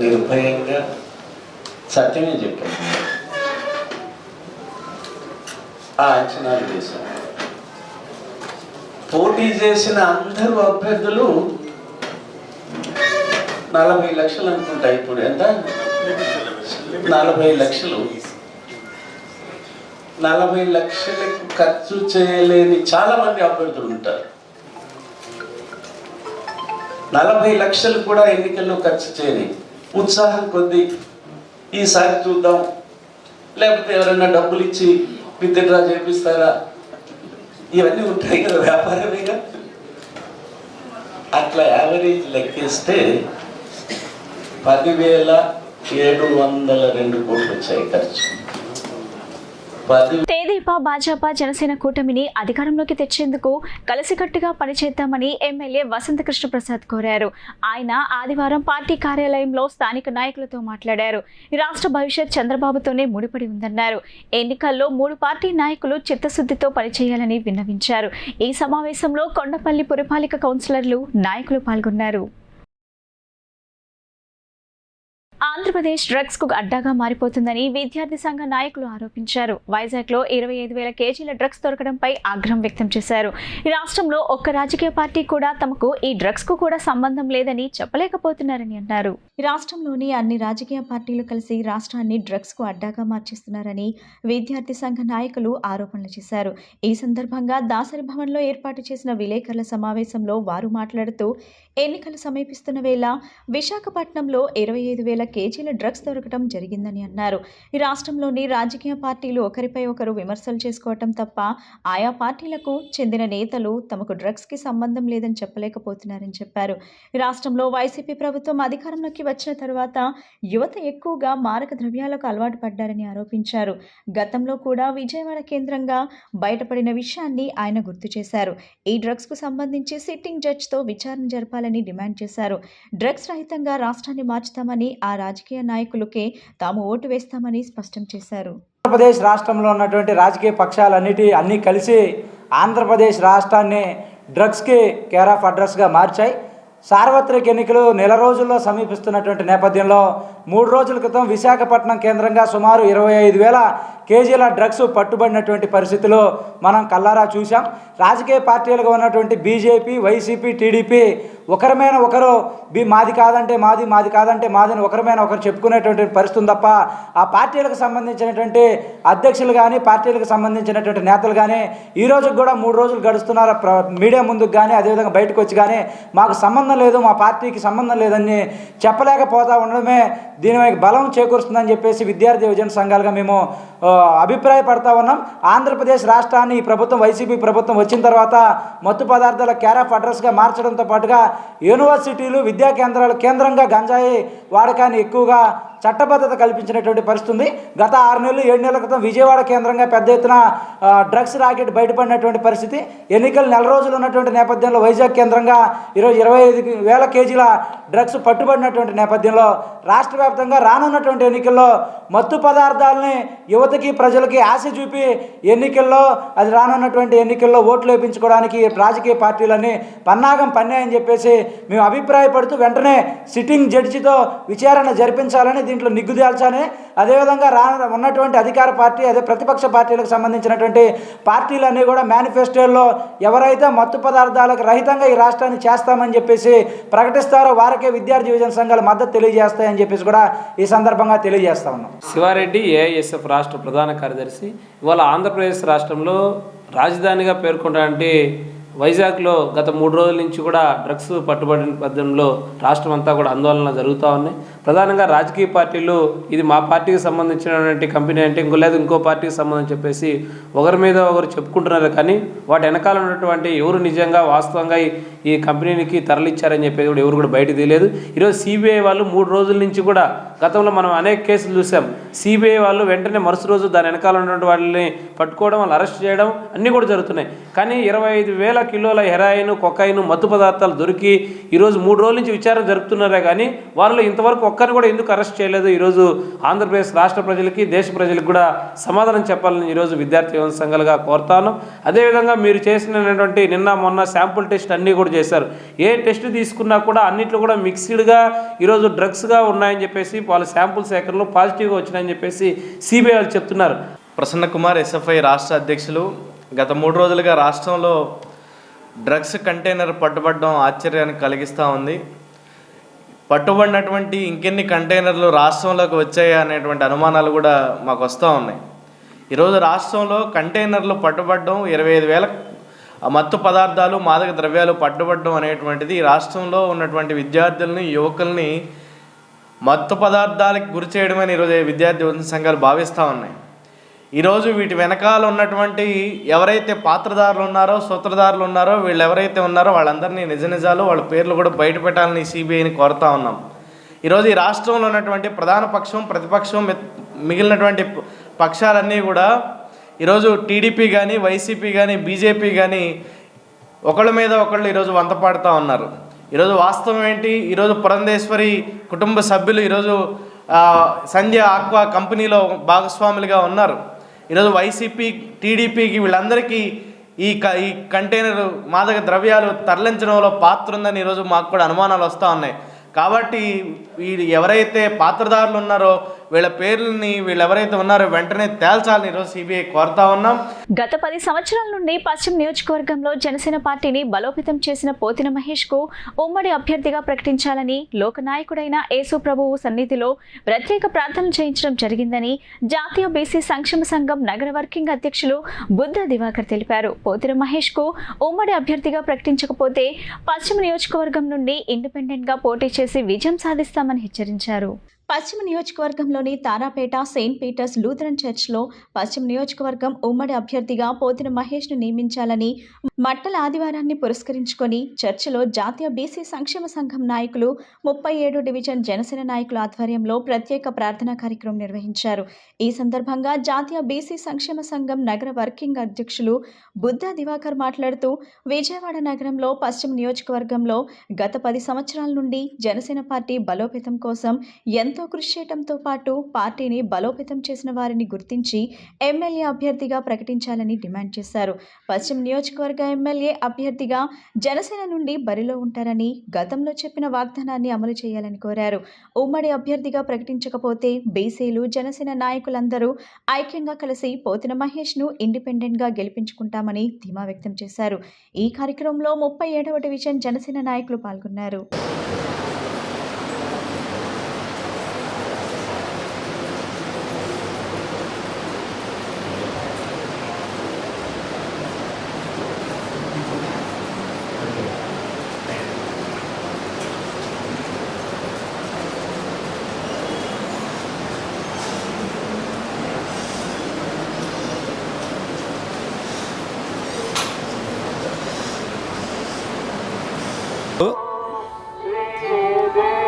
నిర్భయంగా సత్యమే చెప్పారు. ఆ అంచనాలు వేశారు. పోటీ చేసిన అందరూ అభ్యర్థులు 40 లక్షలు అనుకుంటా. ఇప్పుడు ఎంత? 40 లక్షలు. 40 లక్షలకు ఖర్చు చేయలేని చాలా మంది అభ్యర్థులు ఉంటారు. 40 లక్షలు కూడా ఎన్నికల్లో ఖర్చు చేయని ఉత్సాహం కొద్దీ ఈసారి చూద్దాం, లేకపోతే ఎవరైనా డబ్బులు ఇచ్చి విత్డ్రా చేపిస్తారా, ఇవన్నీ ఉంటాయి కదా, వ్యాపారమేగా. అట్లా యావరేజ్ లెక్కేస్తే 10,702 కోట్లు వచ్చాయి ఖర్చు. తెదేపా భాజపా జనసేన కూటమిని అధికారంలోకి తెచ్చేందుకు కలిసికట్టుగా పనిచేద్దామని ఎమ్మెల్యే వసంత కృష్ణ ప్రసాద్ కోరారు. ఆయన ఆదివారం పార్టీ కార్యాలయంలో స్థానిక నాయకులతో మాట్లాడారు. రాష్ట్ర భవిష్యత్ చంద్రబాబుతోనే ముడిపడి ఉందన్నారు. ఎన్నికల్లో 3 పార్టీ నాయకులు చిత్తశుద్ధితో పనిచేయాలని విన్నవించారు. ఈ సమావేశంలో కొండపల్లి పురపాలిక కౌన్సిలర్లు, నాయకులు పాల్గొన్నారు. ఆంధ్రప్రదేశ్ డ్రగ్స్ కు అడ్డాగా మారిపోతుందని విద్యార్థి సంఘ నాయకులు ఆరోపించారు. వైజాగ్ లో 25,000 కేజీల డ్రగ్స్ దొరకడంపై ఆగ్రహం వ్యక్తం చేశారు. రాష్ట్రంలో ఒక్క రాజకీయ పార్టీ కూడా తమకు ఈ డ్రగ్స్ కు కూడా సంబంధం లేదని చెప్పలేకపోతున్నారని అన్నారు. రాష్ట్రంలోని అన్ని రాజకీయ పార్టీలు కలిసి రాష్ట్రాన్ని డ్రగ్స్ కు అడ్డాగా మార్చేస్తున్నారని విద్యార్థి సంఘ నాయకులు ఆరోపణలు చేశారు. ఈ సందర్భంగా దాసరి భవన్ లో ఏర్పాటు చేసిన విలేకరుల సమావేశంలో వారు మాట్లాడుతూ, ఎన్నికలు సమీపిస్తున్న వేళ విశాఖపట్నంలో 25,000 కేజీల డ్రగ్స్ దొరకడం జరిగిందని అన్నారు. ఈ రాష్ట్రంలోని రాజకీయ పార్టీలు ఒకరిపై ఒకరు విమర్శలు చేసుకోవటం తప్ప ఆయా పార్టీలకు చెందిన నేతలు తమకు డ్రగ్స్ కి సంబంధం లేదని చెప్పలేకపోతున్నారని చెప్పారు. రాష్ట్రంలో వైసీపీ ప్రభుత్వం అధికారంలోకి వచ్చిన తర్వాత యువత ఎక్కువగా మారక ద్రవ్యాలకు అలవాటు పడ్డారని ఆరోపించారు. గతంలో కూడా విజయవాడ కేంద్రంగా బయటపడిన విషయాన్ని ఆయన గుర్తు చేశారు. ఈ డ్రగ్స్ కు సంబంధించి సిట్టింగ్ జడ్జ్ తో విచారణ జరపాలని డిమాండ్ చేశారు. డ్రగ్స్ రహితంగా రాష్ట్రాన్ని మార్చుతామని, ఆ రాజకీయ నాయకులకే తాము ఓటు వేస్తామని స్పష్టం చేశారు. ఆంధ్రప్రదేశ్ రాష్ట్రంలో ఉన్నటువంటి రాజకీయ పక్షాలన్నీ కలిసి ఆంధ్రప్రదేశ్ రాష్ట్రాన్ని డ్రగ్స్కి కేర్ ఆఫ్ అడ్రస్గా మార్చాయి. సార్వత్రిక ఎన్నికలు నెల రోజుల్లో సమీపిస్తున్నటువంటి నేపథ్యంలో 3 రోజుల క్రితం విశాఖపట్నం కేంద్రంగా సుమారు 25,000 కేజీల డ్రగ్స్ పట్టుబడినటువంటి పరిస్థితులు మనం కల్లారా చూసాం. రాజకీయ పార్టీలుగా ఉన్నటువంటి బీజేపీ, వైసీపీ, టీడీపీ ఒకరిమైన ఒకరు మాది కాదంటే మాది, మాది కాదంటే మాదని ఒకరిమైన ఒకరు చెప్పుకునేటువంటి పరిస్థితి తప్ప ఆ పార్టీలకు సంబంధించినటువంటి అధ్యక్షులు కానీ, పార్టీలకు సంబంధించినటువంటి నేతలు కానీ ఈ రోజుకి కూడా 3 రోజులు గడుస్తున్నారు. మీడియా ముందుకు కానీ అదేవిధంగా బయటకు వచ్చి కానీ మాకు సంబంధం లేదు, మా పార్టీకి సంబంధం లేదని చెప్పలేకపోతా ఉండడమే దీని బలం చేకూరుస్తుందని చెప్పేసి విద్యార్థి యువజన సంఘాలుగా మేము అభిప్రాయపడతా ఉన్నాం. ఆంధ్రప్రదేశ్ రాష్ట్రాన్ని ఈ ప్రభుత్వం వైసీపీ ప్రభుత్వం వచ్చిన తర్వాత మత్తు పదార్థాల కేర్ ఆఫ్ అడ్రస్గా మార్చడంతో పాటుగా యూనివర్సిటీలు విద్యా కేంద్రాలు కేంద్రంగా గంజాయి వాడకాన్ని ఎక్కువగా చట్టబద్ధత కల్పించినటువంటి పరిస్థితి ఉంది. గత 6 నెలలు 7 నెలల క్రితం విజయవాడ కేంద్రంగా పెద్ద ఎత్తున డ్రగ్స్ రాకెట్ బయటపడినటువంటి పరిస్థితి. ఎన్నికలు నెల రోజులు ఉన్నటువంటి నేపథ్యంలో వైజాగ్ కేంద్రంగా ఈరోజు 25,000 కేజీల డ్రగ్స్ పట్టుబడినటువంటి నేపథ్యంలో రాష్ట్ర వ్యాప్తంగా రానున్నటువంటి ఎన్నికల్లో మత్తు పదార్థాలని యువతకి ప్రజలకి ఆశ చూపి ఎన్నికల్లో అది రానున్నటువంటి ఎన్నికల్లో ఓట్లు వేయించుకోవడానికి రాజకీయ పార్టీలన్నీ పన్నాగం పన్నాయని చెప్పేసి మేము అభిప్రాయపడుతూ వెంటనే సిట్టింగ్ జడ్జితో విచారణ జరిపించాలని, దీంట్లో నిగ్గుదేల్చాలని, అదేవిధంగా ఉన్నటువంటి అధికార పార్టీ అదే ప్రతిపక్ష పార్టీలకు సంబంధించినటువంటి పార్టీలన్నీ కూడా మేనిఫెస్టోల్లో ఎవరైతే మత్తు పదార్థాలకు రహితంగా ఈ రాష్ట్రాన్ని చేస్తామని చెప్పేసి ప్రకటిస్తారో వారికే విద్యార్థి యువజన సంఘాలు మద్దతు తెలియజేస్తాయని చెప్పేసి కూడా ఈ సందర్భంగా తెలియజేస్తా ఉన్నాం. శివారెడ్డి ఏఐఎస్ఎఫ్ రాష్ట్ర ప్రధాన కార్యదర్శి. ఇవాళ ఆంధ్రప్రదేశ్ రాష్ట్రంలో రాజధానిగా పేర్కొన్నటువంటి వైజాగ్లో గత 3 రోజుల నుంచి కూడా డ్రగ్స్ పట్టుబడిన పద్ధతిలో రాష్ట్రం అంతా కూడా ఆందోళనలు జరుగుతూ ఉన్నాయి. ప్రధానంగా రాజకీయ పార్టీలు ఇది మా పార్టీకి సంబంధించినటువంటి కంపెనీ అంటే ఇంకో పార్టీకి సంబంధించి చెప్పేసి ఒకరి మీద ఒకరు చెప్పుకుంటున్నారు. కానీ వాటి వెనకాల ఉన్నటువంటి ఎవరు నిజంగా వాస్తవంగా ఈ కంపెనీకి తరలిచ్చారని చెప్పేది కూడా ఎవరు కూడా బయటకు తెలియదు. ఈరోజు సిబిఐ వాళ్ళు 3 రోజుల నుంచి కూడా గతంలో మనం అనేక కేసులు చూసాం. సిబిఐ వాళ్ళు వెంటనే మరుసటి రోజు దాని వెనకాల ఉన్నటువంటి వాళ్ళని పట్టుకోవడం, వాళ్ళు అరెస్ట్ చేయడం అన్నీ కూడా జరుగుతున్నాయి. కానీ 25,000 కిలోల హెరాయిన్, కొకైన్, మత్తు పదార్థాలు దొరికి ఈరోజు 3 రోజుల నుంచి విచారణ జరుపుతున్నారే కానీ వాళ్ళు ఇంతవరకు ఒక్కరిని కూడా ఎందుకు అరెస్ట్ చేయలేదు? ఈరోజు ఆంధ్రప్రదేశ్ రాష్ట్ర ప్రజలకి, దేశ ప్రజలకు కూడా సమాధానం చెప్పాలని ఈరోజు విద్యార్థి యువజన సంఘాలుగా కోరుతాను. అదేవిధంగా మీరు చేసినటువంటి నిన్న మొన్న శాంపుల్ టెస్ట్ అన్నీ కూడా చేశారు. ఏ టెస్ట్ తీసుకున్నా కూడా అన్నింటిలో కూడా మిక్స్డ్గా ఈరోజు డ్రగ్స్గా ఉన్నాయని చెప్పేసి వాళ్ళ శాంపుల్ సేకరణలో పాజిటివ్గా వచ్చినాయని చెప్పేసి సిబిఐ వాళ్ళు చెప్తున్నారు. ప్రసన్న కుమార్ ఎస్ఎఫ్ఐ రాష్ట్ర అధ్యక్షులు. గత 3 రోజులుగా రాష్ట్రంలో డ్రగ్స్ కంటైనర్ పట్టుబడడం ఆశ్చర్యానికి కలిగిస్తూ ఉంది. పట్టుబడినటువంటి ఇంకెన్ని కంటైనర్లు రాష్ట్రంలోకి వచ్చాయా అనేటువంటి అనుమానాలు కూడా మాకు వస్తూ ఉన్నాయి. ఈరోజు రాష్ట్రంలో కంటైనర్లు పట్టుబడడం, 25,000 మత్తు పదార్థాలు, మాదక ద్రవ్యాలు పట్టుబడడం అనేటువంటిది రాష్ట్రంలో ఉన్నటువంటి విద్యార్థుల్ని, యువకుల్ని మత్తు పదార్థాలకు గురి చేయడమని ఈరోజు విద్యార్థి యువజన సంఘాలు భావిస్తూ ఉన్నాయి. ఈరోజు వీటి వెనకాల ఉన్నటువంటి ఎవరైతే పాత్రదారులు ఉన్నారో, సూత్రధారులు ఉన్నారో, వీళ్ళు ఎవరైతే ఉన్నారో వాళ్ళందరినీ నిజాలు వాళ్ళ పేర్లు కూడా బయట పెట్టాలని సిబిఐని కోరుతా ఉన్నాం. ఈరోజు ఈ రాష్ట్రంలో ఉన్నటువంటి ప్రధాన పక్షం, ప్రతిపక్షం, మిగిలినటువంటి పక్షాలన్నీ కూడా ఈరోజు టీడీపీ కానీ, వైసీపీ కానీ, బీజేపీ కానీ ఒకళ్ళ మీద ఒకళ్ళు ఈరోజు వంతపాడుతూ ఉన్నారు. ఈరోజు వాస్తవం ఏంటి? ఈరోజు పురంధేశ్వరి కుటుంబ సభ్యులు ఈరోజు సంధ్య ఆక్వా కంపెనీలో భాగస్వాములుగా ఉన్నారు. ఈరోజు వైసీపీ, టీడీపీకి వీళ్ళందరికీ ఈ కంటైనర్ మాదక ద్రవ్యాలు తరలించడంలో పాత్ర ఉందని ఈరోజు మాకు కూడా అనుమానాలు వస్తూ ఉన్నాయి. కాబట్టి ఎవరైతే పాత్రదారులు ఉన్నారో వీళ్ళ పేర్లని, వీళ్ళు ఎవరైతే ఉన్నారో వెంటనే తేల్చాలని ఈరోజు సిబిఐ కోరుతా ఉన్నాం. గత 10 సంవత్సరాల నుండి పశ్చిమ నియోజకవర్గంలో జనసేన పార్టీని బలోపేతం చేసిన పోతిన మహేష్ కు ఉమ్మడి అభ్యర్థిగా ప్రకటించాలని లోకనాయకుడైన యేసు ప్రభువు సన్నిధిలో ప్రత్యేక ప్రార్థనలు చేయించడం జరిగిందని జాతీయ బీసీ సంక్షేమ సంఘం నగర వర్కింగ్ అధ్యక్షులు బుద్ధ దివాకర్ తెలిపారు. పోతిన మహేష్ కు ఉమ్మడి అభ్యర్థిగా ప్రకటించకపోతే పశ్చిమ నియోజకవర్గం నుండి ఇండిపెండెంట్ గా పోటీ చేసి విజయం సాధిస్తామని హెచ్చరించారు. పశ్చిమ నియోజకవర్గంలోని తారాపేట సెయింట్ పీటర్స్ లూథరన్ చర్చ్లో పశ్చిమ నియోజకవర్గం ఉమ్మడి అభ్యర్థిగా పోతిన మహేష్ను నియమించాలని మట్టల ఆదివారాన్ని పురస్కరించుకొని చర్చిలో జాతీయ బీసీ సంక్షేమ సంఘం నాయకులు 37 డివిజన్ జనసేన నాయకుల ఆధ్వర్యంలో ప్రత్యేక ప్రార్థనా కార్యక్రమం నిర్వహించారు. ఈ సందర్భంగా జాతీయ బీసీ సంక్షేమ సంఘం నగర వర్కింగ్ అధ్యక్షులు బుద్ధ దివాకర్ మాట్లాడుతూ విజయవాడ నగరంలో పశ్చిమ నియోజకవర్గంలో గత 10 సంవత్సరాల నుండి జనసేన పార్టీ బలోపేతం కోసం ఎంతో కృషి చేయడంతో పాటు పార్టీని బలోపేతం చేసిన వారిని గుర్తించి ఎమ్మెల్యే అభ్యర్థిగా ప్రకటించాలని డిమాండ్ చేశారు. పశ్చిమ నియోజకవర్గ ఎమ్మెల్యే అభ్యర్థిగా జనసేన నుండి బరిలో ఉంటారని గతంలో చెప్పిన వాగ్దానాన్ని అమలు చేయాలని కోరారు. ఉమ్మడి అభ్యర్థిగా ప్రకటించకపోతే బీసీలు, జనసేన నాయకులందరూ ఐక్యంగా కలిసి పోతిన మహేష్ను ఇండిపెండెంట్గా గెలిపించుకుంటామని ధీమా వ్యక్తం చేశారు. ఈ కార్యక్రమంలో 37వ డివిజన్ జనసేన నాయకులు పాల్గొన్నారు.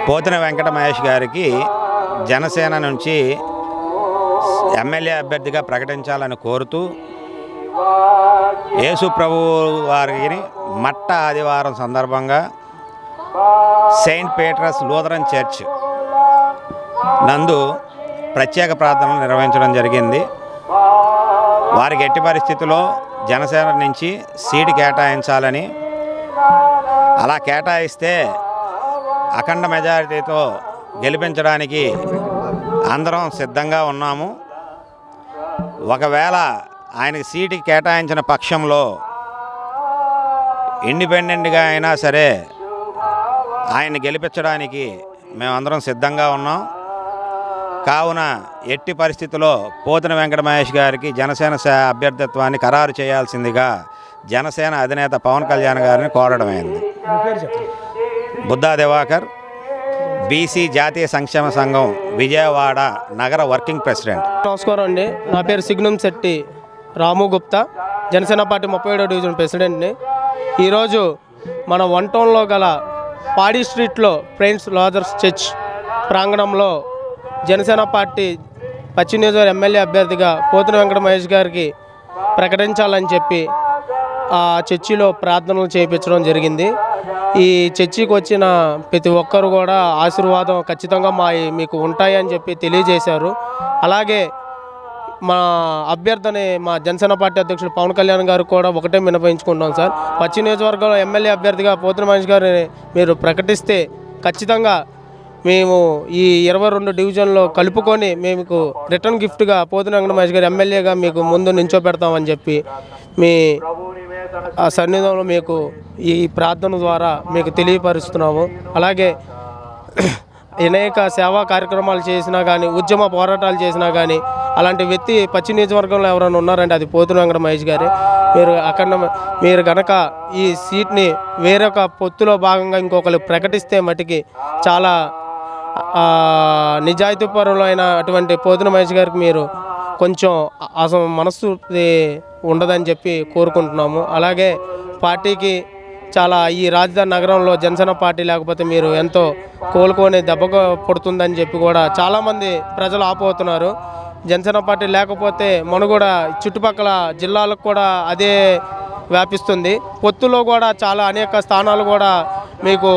పోతిన వెంకట మహేష్ గారికి జనసేన నుంచి ఎమ్మెల్యే అభ్యర్థిగా ప్రకటించాలని కోరుతూ యేసు ప్రభు వారిని మట్ట ఆదివారం సందర్భంగా సెయింట్ పీటర్స్ లూథరన్ చర్చ్ నందు ప్రత్యేక ప్రార్థనలు నిర్వహించడం జరిగింది. వారికి ఎట్టి పరిస్థితుల్లో జనసేన నుంచి సీటు కేటాయించాలని, అలా కేటాయిస్తే అఖండ మెజారిటీతో గెలిపించడానికి అందరం సిద్ధంగా ఉన్నాము. ఒకవేళ ఆయనకి సీటు కేటాయించిన పక్షంలో ఇండిపెండెంట్గా అయినా సరే ఆయన్ని గెలిపించడానికి మేమందరం సిద్ధంగా ఉన్నాం. కావున ఎట్టి పరిస్థితుల్లో పోతిన వెంకట మహేష్ గారికి జనసేన అభ్యర్థిత్వాన్ని ఖరారు చేయాల్సిందిగా జనసేన అధినేత పవన్ కళ్యాణ్ గారిని కోరడమైంది. బుద్ధా దివాకర్, బీసీ జాతీయ సంక్షేమ సంఘం విజయవాడ నగర వర్కింగ్ ప్రెసిడెంట్. నమస్కారం అండి. నా పేరు సిగ్నం శెట్టి రాము గుప్తా, జనసేన పార్టీ 37వ డివిజన్ ప్రెసిడెంట్ని. ఈరోజు మన వన్ టౌన్లో గల పాడి స్ట్రీట్లో ఫ్రెండ్స్ లాజర్స్ చర్చ్ ప్రాంగణంలో జనసేన పార్టీ పశ్చిమ నియోజకవర్గ ఎమ్మెల్యే అభ్యర్థిగా పోతిన వెంకట మహేష్ గారికి ప్రకటించాలని చెప్పి ఆ చర్చిలో ప్రార్థనలు చేయించడం జరిగింది. ఈ చర్చికి వచ్చిన ప్రతి ఒక్కరు కూడా ఆశీర్వాదం ఖచ్చితంగా మీకు ఉంటాయని చెప్పి తెలియజేశారు. అలాగే మా అభ్యర్థిని మా జనసేన పార్టీ అధ్యక్షుడు పవన్ కళ్యాణ్ గారు కూడా ఒకటే విన్నపించుకుంటున్నాం సార్. పశ్చిమ నియోజకవర్గంలో ఎమ్మెల్యే అభ్యర్థిగా పోతిన మహేష్ గారిని మీరు ప్రకటిస్తే ఖచ్చితంగా మేము ఈ 22 డివిజన్లో కలుపుకొని మీకు రిటర్న్ గిఫ్ట్గా పోతిన వెంకట మహేష్ గారు ఎమ్మెల్యేగా మీకు ముందు నించోపెడతామని చెప్పి మీ ఆ సన్నిధిలో మీకు ఈ ప్రార్థన ద్వారా మీకు తెలియపరుస్తున్నాము. అలాగే అనేక సేవా కార్యక్రమాలు చేసినా కానీ, ఉద్యమ పోరాటాలు చేసినా కానీ అలాంటి వ్యక్తి పశ్చిమ నియోజకవర్గంలో ఎవరైనా ఉన్నారంటే అది పోతిన వెంకట మహేష్ గారే. మీరు గనక ఈ సీట్ని వేరొక పొత్తులో భాగంగా ఇంకొకరు ప్రకటిస్తే మటుకి చాలా నిజాయితీపరులైన అటువంటి పోతిన మహేష్ గారికి మీరు కొంచెం మనస్సు ఉండదని చెప్పి కోరుకుంటున్నాము. అలాగే పార్టీకి చాలా ఈ రాజధాని నగరంలో జనసేన పార్టీ లేకపోతే మీరు ఎంతో కోలుకొని దెబ్బకు పడుతుందని చెప్పి కూడా చాలామంది ప్రజలు ఆపోతున్నారు. జనసేన పార్టీ లేకపోతే మనుగడ చుట్టుపక్కల జిల్లాలకు కూడా అదే వ్యాపిస్తుంది. పొత్తులో కూడా చాలా అనేక స్థానాలు కూడా మీకు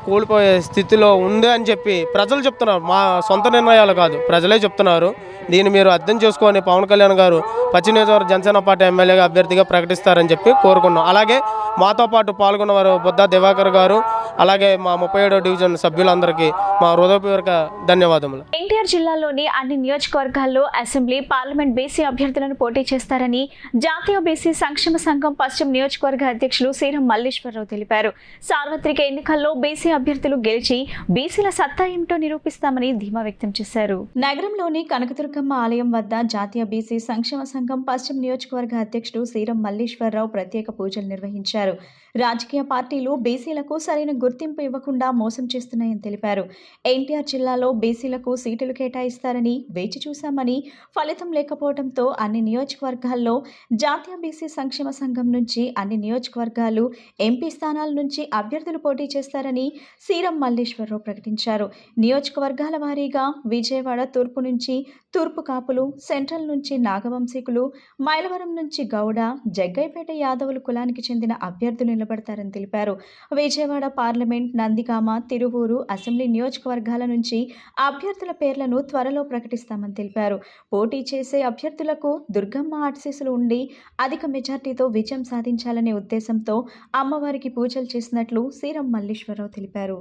కూలిపోయే స్థితిలో ఉంది అని చెప్పి ప్రజలు చెప్తున్నారు. మా సొంత నిర్ణయాలు కాదు, ప్రజలే చెప్తున్నారు. దీన్ని మీరు అర్థం చేసుకొని పవన్ కళ్యాణ్ గారు పశ్చిమ నియోజకవర్గ జనసేన పార్టీ ఎమ్మెల్యేగా అభ్యర్థిగా ప్రకటిస్తారని చెప్పి కోరుకున్నాం. అలాగే మాతో పాటు పాల్గొన్నవారు బుద్ధా దివాకర్ గారు, అలాగే మా 37వ డివిజన్ సభ్యులందరికీ మా హృదయపూర్వక ధన్యవాదములు. ఎన్టీఆర్ జిల్లాలోని అన్ని నియోజకవర్గాల్లో అసెంబ్లీ, పార్లమెంట్ బీసీ అభ్యర్థులను పోటీ చేస్తారని జాతీయ బీసీ సంక్షేమ సంఘం పశ్చిమ నియోజకవర్గ అధ్యక్షులు శ్రీరామ్ మల్లేశ్వరరావు తెలిపారు. సార్వత్రిక ఎన్నికల్లో బీసీ అభ్యర్థులు గెలిచి బీసీల సత్తా ఏమిటో నిరూపిస్తామని ధీమా వ్యక్తం చేశారు. నగరంలోని కనకదుర్గమ్మ ఆలయం వద్ద జాతీయ బీసీ సంక్షేమ సంఘం పశ్చిమ నియోజకవర్గ అధ్యక్షుడు శ్రీరామ్ మల్లేశ్వరరావు ప్రత్యేక పూజలు నిర్వహించారు. రాజకీయ పార్టీలు బీసీలకు సరైన గుర్తింపు ఇవ్వకుండా మోసం చేస్తున్నాయని తెలిపారు. ఎన్టీఆర్ జిల్లాలో బీసీలకు సీటులు కేటాయిస్తారని వేచి చూశామని, ఫలితం లేకపోవడంతో అన్ని నియోజకవర్గాల్లో జాతీయ బీసీ సంక్షేమ సంఘం నుంచి అన్ని నియోజకవర్గాలు ఎంపీ స్థానాల నుంచి అభ్యర్థులు పోటీ చేస్తారని శ్రీరామ్ మల్లేశ్వరరావు ప్రకటించారు. నియోజకవర్గాల వారీగా విజయవాడ తూర్పు నుంచి తూర్పు కాపులు, సెంట్రల్ నుంచి నాగవంశీకులు, మైలవరం నుంచి గౌడ, జగ్గైపేట యాదవులు కులానికి చెందిన అభ్యర్థులు నిలబడతారని తెలిపారు. విజయవాడ పార్లమెంట్, నందిగామ, తిరువూరు అసెంబ్లీ నియోజకవర్గాల నుంచి అభ్యర్థుల పేర్లను త్వరలో ప్రకటిస్తామని తెలిపారు. పోటీ చేసే అభ్యర్థులకు దుర్గమ్మ ఆశీస్సులు ఉండి అధిక మెజార్టీతో విజయం సాధించాలనే ఉద్దేశంతో అమ్మవారికి పూజలు చేసినట్లు శ్రీరామ్ మల్లేశ్వరరావు తెలిపారు.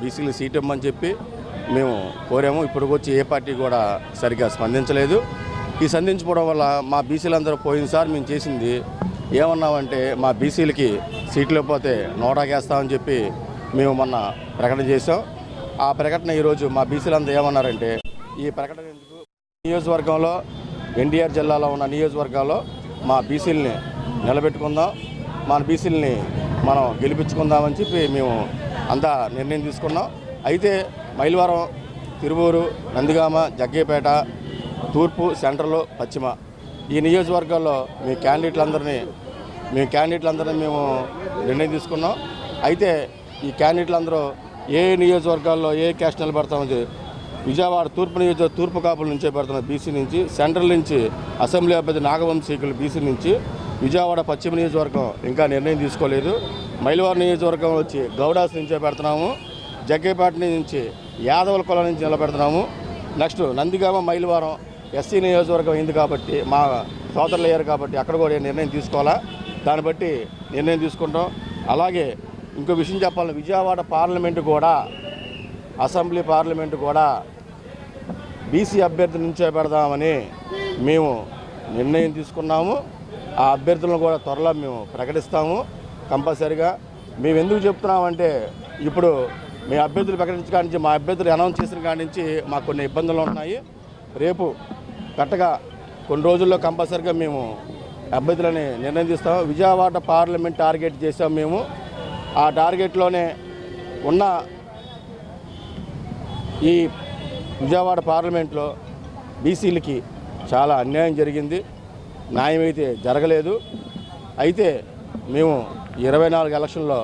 బీసీలు సీట్ ఇవ్వమని చెప్పి మేము కోరాము. ఇప్పటికొచ్చి ఏ పార్టీ కూడా సరిగ్గా స్పందించలేదు. ఈ స్పందించడం వల్ల మా బీసీలందరూ పోయినసారి మేము చేసింది ఏమన్నామంటే మా బీసీలకి సీట్లు పోతే నోటాకేస్తామని చెప్పి మేము మొన్న ప్రకటన చేసాం. ఆ ప్రకటన ఈరోజు మా బీసీలందరూ ఏమన్నారంటే ఈ ప్రకటన ఎందుకు, నియోజకవర్గంలో ఎన్టీఆర్ జిల్లాలో ఉన్న నియోజకవర్గాల్లో మా బీసీలని నిలబెట్టుకుందాం, మన బీసీలని మనం గెలిపించుకుందామని చెప్పి మేము అంతా నిర్ణయం తీసుకున్నాం. అయితే మైలవరం, తిరువూరు, నందిగామ, జగ్గేపేట, తూర్పు, సెంట్రల్, పశ్చిమ ఈ నియోజకవర్గాల్లో మీ క్యాండిడేట్లందరినీ మేము నిర్ణయం తీసుకున్నాం. అయితే ఈ క్యాండిడేట్లందరూ ఏ నియోజకవర్గాల్లో ఏ క్యాస్ట్ నిలబడతామని విజయవాడ తూర్పు కాపుల నుంచే పెడుతున్నారు బీసీ నుంచి, సెంట్రల్ నుంచి అసెంబ్లీ అభ్యర్థి నాగవంశీకులు బీసీ నుంచి, విజయవాడ పశ్చిమ నియోజకవర్గం ఇంకా నిర్ణయం తీసుకోలేదు. మైలవరం నియోజకవర్గం వచ్చి గౌడాస్ నుంచే పెడుతున్నాము, జగ్గేపేట నుంచి యాదవుల కులం నుంచి నిలబెడుతున్నాము. నెక్స్ట్ నందిగామ, మైలవరం ఎస్సీ నియోజకవర్గం అయింది కాబట్టి మా సోదరులు అయ్యారు కాబట్టి అక్కడ కూడా నిర్ణయం తీసుకోవాలా, దాన్ని బట్టి నిర్ణయం తీసుకుంటాం. అలాగే ఇంకో విషయం చెప్పాలి, విజయవాడ పార్లమెంటు కూడా అసెంబ్లీ పార్లమెంటు కూడా బీసీ అభ్యర్థి నుంచే పెడదామని మేము నిర్ణయం తీసుకున్నాము. ఆ అభ్యర్థులను కూడా త్వరలో మేము ప్రకటిస్తాము కంపల్సరిగా. మేము ఎందుకు చెప్తున్నామంటే ఇప్పుడు మీ అభ్యర్థులు ప్రకటించడం నుంచి మా అభ్యర్థులు అనౌన్స్ చేసిన కాడి నుంచి మాకు కొన్ని ఇబ్బందులు ఉన్నాయి. రేపు కరెక్ట్గా కొన్ని రోజుల్లో కంపల్సరిగా మేము అభ్యర్థులని నిర్ణయం తీస్తాము. విజయవాడ పార్లమెంట్ టార్గెట్ చేసాము మేము. ఆ టార్గెట్లోనే ఉన్న ఈ విజయవాడ పార్లమెంట్లో బీసీలకి చాలా అన్యాయం జరిగింది, న్యాయం అయితే జరగలేదు. అయితే మేము 24 ఎలక్షన్లో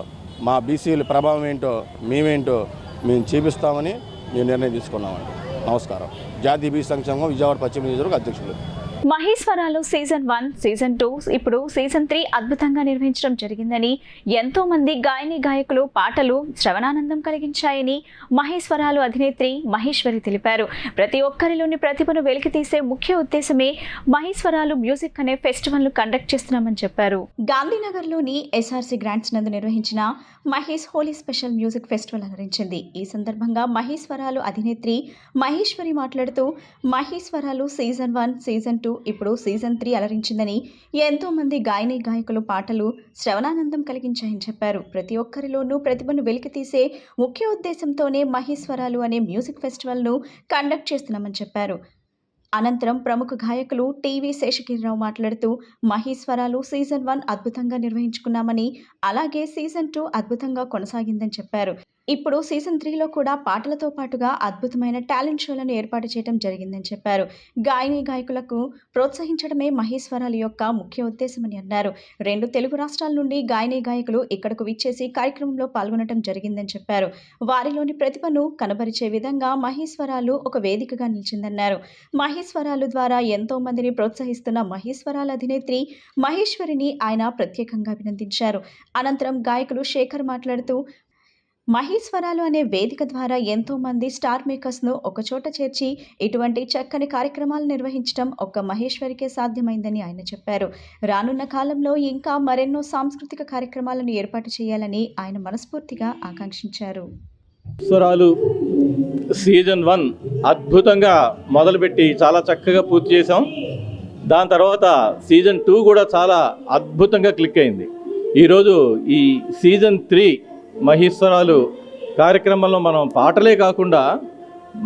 మా బీసీల ప్రభావం ఏంటో మేమేంటో మేము చూపిస్తామని మేము నిర్ణయం తీసుకున్నామండి. నమస్కారం. జాతీయ బీసీ సంక్షేమం విజయవాడ పశ్చిమ నియోజకవర్గ అధ్యక్షులు. మహేశ్వరాలు సీజన్ 1, సీజన్ 2, ఇప్పుడు సీజన్ 3 అద్భుతంగా నిర్వహించడం జరిగిందని, ఎంతో మంది గాయకులు పాటలు శ్రవణానందం కలిగించాయని మహేశ్వరాలు అధినేత్రి మహేశ్వరి తెలిపారు. ప్రతి ఒక్కరిలోని ప్రతిభను వెలికితీసే ముఖ్య ఉద్దేశమే మహేశ్వరాలు మ్యూజిక్ అనే ఫెస్టివల్ ను కండక్ట్ చేస్తున్నామని చెప్పారు. గాంధీనగర్లోని ఎస్ఆర్సీ గ్రాంట్స్ నందు నిర్వహించిన Mahesh Holi special music festival అలరించింది. ఈ సందర్భంగా మహేశ్వరాలు అధినేత్రి మహేశ్వరి మాట్లాడుతూ, మహేశ్వరాలు సీజన్ 1, సీజన్ 2, ఇప్పుడు సీజన్ 3 అలరించిందని, ఎంతో మంది గాయకులు పాటలు శ్రవణానందం కలిగించాయని చెప్పారు. ప్రతి ఒక్కరిలోనూ ప్రతిభను వెలికితీసే ముఖ్య ఉద్దేశంతోనే మహేశ్వరాలు అనే మ్యూజిక్ ఫెస్టివల్ను కండక్ట్ చేస్తున్నామని చెప్పారు. అనంతరం ప్రముఖ గాయకులు టీవీ శేషగిరిరావు మాట్లాడుతూ, మహేశ్వరాలు సీజన్ 1 అద్భుతంగా నిర్వహించుకున్నామని, అలాగే సీజన్ 2 అద్భుతంగా కొనసాగిందని చెప్పారు. ఇప్పుడు సీజన్ 3లో కూడా పాటలతో పాటుగా అద్భుతమైన టాలెంట్ షోలను ఏర్పాటు చేయడం జరిగిందని చెప్పారు. గాయకులకు ప్రోత్సహించడమే మహేశ్వరాలు యొక్క ముఖ్య ఉద్దేశమని అన్నారు. 2 తెలుగు రాష్ట్రాల నుండి గాయకులు ఇక్కడకు విచ్చేసి కార్యక్రమంలో పాల్గొనడం జరిగిందని చెప్పారు. వారిలోని ప్రతిభను కనబరిచే విధంగా మహేశ్వరాలు ఒక వేదికగా నిలిచిందన్నారు. మహేశ్వరాలు ద్వారా ఎంతో మందిని ప్రోత్సహిస్తున్న మహేశ్వరాల అధినేత్రి మహేశ్వరిని ఆయన ప్రత్యేకంగా అభినందించారు. అనంతరం గాయకులు శేఖర్ మాట్లాడుతూ, మహేశ్వరాలు అనే వేదిక ద్వారా ఎంతో మంది స్టార్ మేకర్స్ను ఒకచోట చేర్చి ఇటువంటి చక్కని కార్యక్రమాలు నిర్వహించడం ఒక్క మహేశ్వరికే సాధ్యమైందని ఆయన చెప్పారు. రానున్న కాలంలో ఇంకా మరెన్నో సాంస్కృతిక కార్యక్రమాలను ఏర్పాటు చేయాలని ఆయన మనస్ఫూర్తిగా ఆకాంక్షించారు. మహేశ్వరాలు సీజన్ 1 అద్భుతంగా మొదలుపెట్టి చాలా చక్కగా పూర్తి చేసాం. దాని తర్వాత సీజన్ 2 కూడా చాలా అద్భుతంగా క్లిక్ అయింది. ఈరోజు ఈ సీజన్ 3 మహేశ్వరాలు కార్యక్రమంలో మనం పాటలే కాకుండా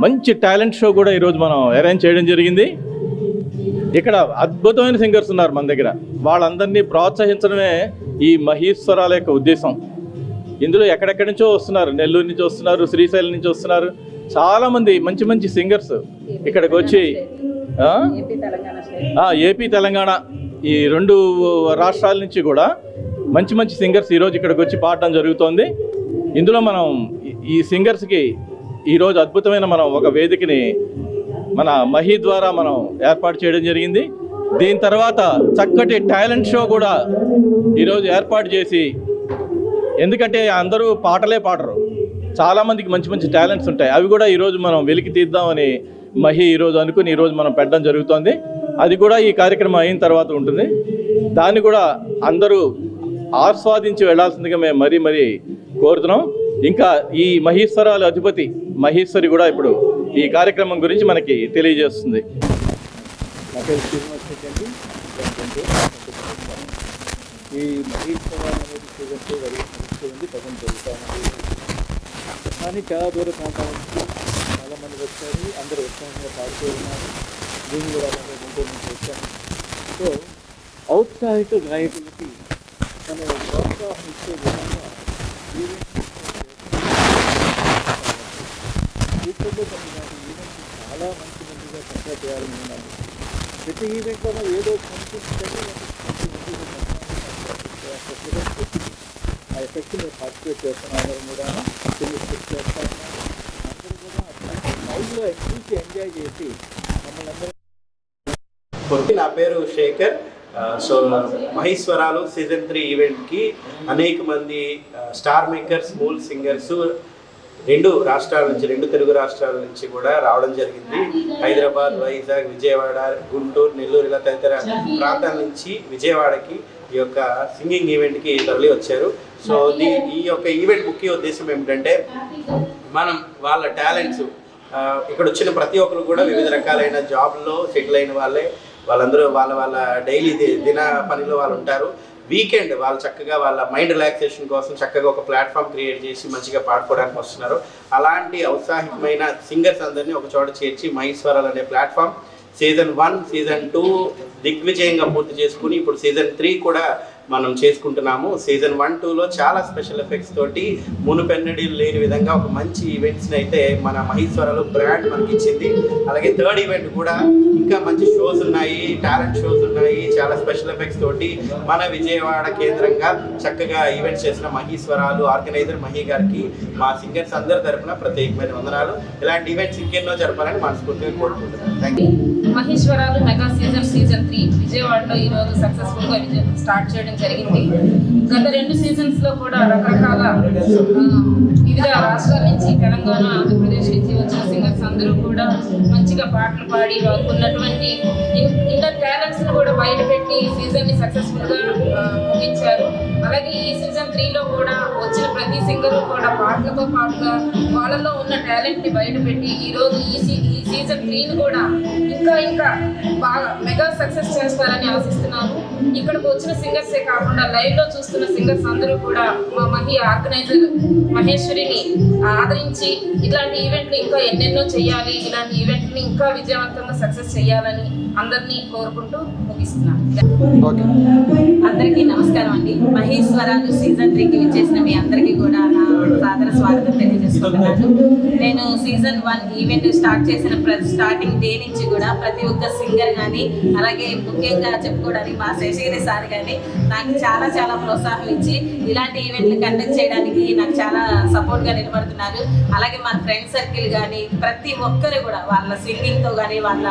మంచి టాలెంట్ షో కూడా ఈరోజు మనం అరేంజ్ చేయడం జరిగింది. ఇక్కడ అద్భుతమైన సింగర్స్ ఉన్నారు మన దగ్గర. వాళ్ళందరినీ ప్రోత్సహించడమే ఈ మహేశ్వరాల యొక్క ఉద్దేశం. ఇందులో ఎక్కడెక్కడి నుంచో వస్తున్నారు, నెల్లూరు నుంచి వస్తున్నారు, శ్రీశైలం నుంచి వస్తున్నారు. చాలామంది మంచి మంచి సింగర్స్ ఇక్కడికి వచ్చి ఏపీ తెలంగాణ ఈ 2 రాష్ట్రాల నుంచి కూడా మంచి మంచి సింగర్స్ ఈరోజు ఇక్కడికి వచ్చి పాడడం జరుగుతోంది. ఇందులో మనం ఈ సింగర్స్కి ఈరోజు అద్భుతమైన మనం ఒక వేదికని మన మహి ద్వారా మనం ఏర్పాటు చేయడం జరిగింది. దీని తర్వాత చక్కటి టాలెంట్ షో కూడా ఈరోజు ఏర్పాటు చేసి, ఎందుకంటే అందరూ పాటలే పాడరు, చాలామందికి మంచి మంచి టాలెంట్స్ ఉంటాయి, అవి కూడా ఈరోజు మనం వెలికి తీద్దామని మహి ఈరోజు అనుకుని ఈరోజు మనం పెట్టడం జరుగుతోంది. అది కూడా ఈ కార్యక్రమం అయిన తర్వాత ఉంటుంది. దాన్ని కూడా అందరూ ఆస్వాదించి వెళ్లాల్సిందిగా మేము మరీ కోరుతున్నాం. ఇంకా ఈ మహేశ్వరాల అధిపతి మహేశ్వరి కూడా ఇప్పుడు ఈ కార్యక్రమం గురించి మనకి తెలియజేస్తుంది. ఈ మహేశ్వరాలు అనేది సీజన్ 2 జరుగుతుంది, పదం జరుగుతుంది. కానీ చాలా దూర ప్రాంతాల నుంచి చాలామంది చాలామంది వచ్చారు, అందరూ ఉత్సాహంగా పాడుతూ ఉన్నారు. నేను కూడా అలాగే గుంటూరు నుంచి వచ్చాను. సో ఔత్సాహిక గాయకులకి మనం ప్రోత్సాహం ఇచ్చే విధంగా ఫ్యూచర్లో కొన్ని ఈవెంట్స్ చాలా మంచి మంచిగా చక్కగా చేయాలని ఉన్నాను. ప్రతి ఈవెంట్లోనూ ఏదో కనిపిస్తుంది, ఆ ఎఫెక్ట్ మీరు పార్టిసిపేట్ చేస్తున్నాం. అందరం కూడా చేస్తా ఉన్నాం. అందరూ కూడా లైవ్లో చూసి ఎంజాయ్ చేసి మమ్మల్ని అందరూ. నా పేరు శేఖర్. సో మహేశ్వరాలు సీజన్ 3 ఈవెంట్కి అనేక మంది స్టార్ మేకర్స్, స్మూల్ సింగర్స్ రెండు తెలుగు రాష్ట్రాల నుంచి కూడా రావడం జరిగింది. హైదరాబాద్, వైజాగ్, విజయవాడ, గుంటూరు, నెల్లూరు ఇలా తదితర ప్రాంతాల నుంచి విజయవాడకి ఈ యొక్క సింగింగ్ ఈవెంట్కి తరలి వచ్చారు. సో ఈ యొక్క ఈవెంట్ ముఖ్య ఉద్దేశం ఏమిటంటే మనం వాళ్ళ టాలెంట్స్ ఇక్కడ వచ్చిన ప్రతి ఒక్కరు కూడా వివిధ రకాలైన జాబ్లో సెటిల్ అయిన వాళ్ళందరూ వాళ్ళ డైలీ దిన పనిలో వాళ్ళు ఉంటారు. వీకెండ్ వాళ్ళు చక్కగా వాళ్ళ మైండ్ రిలాక్సేషన్ కోసం చక్కగా ఒక ప్లాట్ఫామ్ క్రియేట్ చేసి మంచిగా పాడుకోవడానికి వస్తున్నారు. అలాంటి ఔత్సాహికమైన సింగర్స్ అందరినీ ఒక చోట చేర్చి మహేశ్వరాలు అనే ప్లాట్ఫామ్ సీజన్ 1, సీజన్ 2 దిగ్విజయంగా పూర్తి చేసుకుని ఇప్పుడు సీజన్ 3 కూడా మనం చేసుకుంటున్నాము. సీజన్ 1, 2లో చాలా స్పెషల్ ఎఫెక్ట్స్ తోటి మునుపెన్నడీ లేని విధంగా ఒక మంచి ఈవెంట్స్ని అయితే మన మహేశ్వరాలు బ్రాండ్ మనకి ఇచ్చింది. అలాగే 3rd ఈవెంట్ కూడా ఇంకా మంచి షోస్ ఉన్నాయి, టాలెంట్ షోస్ ఉన్నాయి. చాలా స్పెషల్ ఎఫెక్ట్స్ తోటి మన విజయవాడ కేంద్రంగా చక్కగా ఈవెంట్స్ చేసిన మహేశ్వరాలు ఆర్గనైజర్ మహి గారికి మా సింగర్స్ అందరి తరఫున ప్రత్యేకమైన వందనాలు. ఇలాంటి ఈవెంట్స్ ఇంకెన్నో జరపాలని మనస్ఫూర్తిగా కోరుకుంటున్నాను. Thank you. మహేశ్వరాలు మెగా సీజన్ 3 విజయవాడలో ఈరోజు సక్సెస్ఫుల్గా స్టార్ట్ చేయడం జరిగింది. గత 2 సీజన్స్లో కూడా రకరకాల వివిధ రాష్ట్రాల నుంచి, తెలంగాణ, ఆంధ్రప్రదేశ్ నుంచి వచ్చిన సింగర్స్ అందరూ కూడా మంచిగా పాటలు పాడి వాళ్ళకు ఉన్నటువంటి ఇన్నర్ టాలెంట్స్ని కూడా బయటపెట్టి ఈ సీజన్ని సక్సెస్ఫుల్గా ముగించారు. అలాగే ఈ సీజన్ 3లో కూడా వచ్చిన ప్రతి సింగరు కూడా పాటలతో పాటుగా వాళ్ళలో ఉన్న టాలెంట్ని బయటపెట్టి ఈరోజు ఈ సీజన్ 3ని కూడా ఇంకా బాగా మెగా సక్సెస్ చేస్తారని ఆశిస్తున్నాను. ఇక్కడికి వచ్చిన సింగర్సే కాకుండా లైవ్లో చూస్తున్న సింగర్స్ అందరూ కూడా మా మహి ఆర్గనైజర్ మహేశ్వరిని ఆదరించి ఇట్లాంటి ఈవెంట్లు ఇంకా ఎన్నెన్నో చేయాలి, ఇలాంటి ఈవెంట్ని ఇంకా విజయవంతంగా సక్సెస్ చేయాలని అందరినీ కోరుకుంటూ ముగిస్తున్నాను. అందరికీ నమస్కారం అండి. మహేశ్వరాలు సీజన్ 3కి విచ్చేసిన మీ అందరికీ కూడా నా సాదర స్వాగతం తెలియజేసుకుంటున్నాను. నేను సీజన్ 1 ఈవెంట్ స్టార్ట్ చేసిన స్టార్టింగ్ డే నుంచి కూడా ప్రతి ఒక్క సింగర్ కానీ, అలాగే ముఖ్యంగా చెప్పుకోవడానికి మా శేషగిరి సార్ కానీ నాకు చాలా ప్రోత్సాహం ఇచ్చి ఇలాంటి ఈవెంట్లు కండక్ట్ చేయడానికి నాకు చాలా సపోర్ట్గా నిలబడుతున్నారు. అలాగే మన ఫ్రెండ్ సర్కిల్ కానీ ప్రతి ఒక్కరు కూడా వాళ్ళ సింగింగ్తో కానీ, వాళ్ళ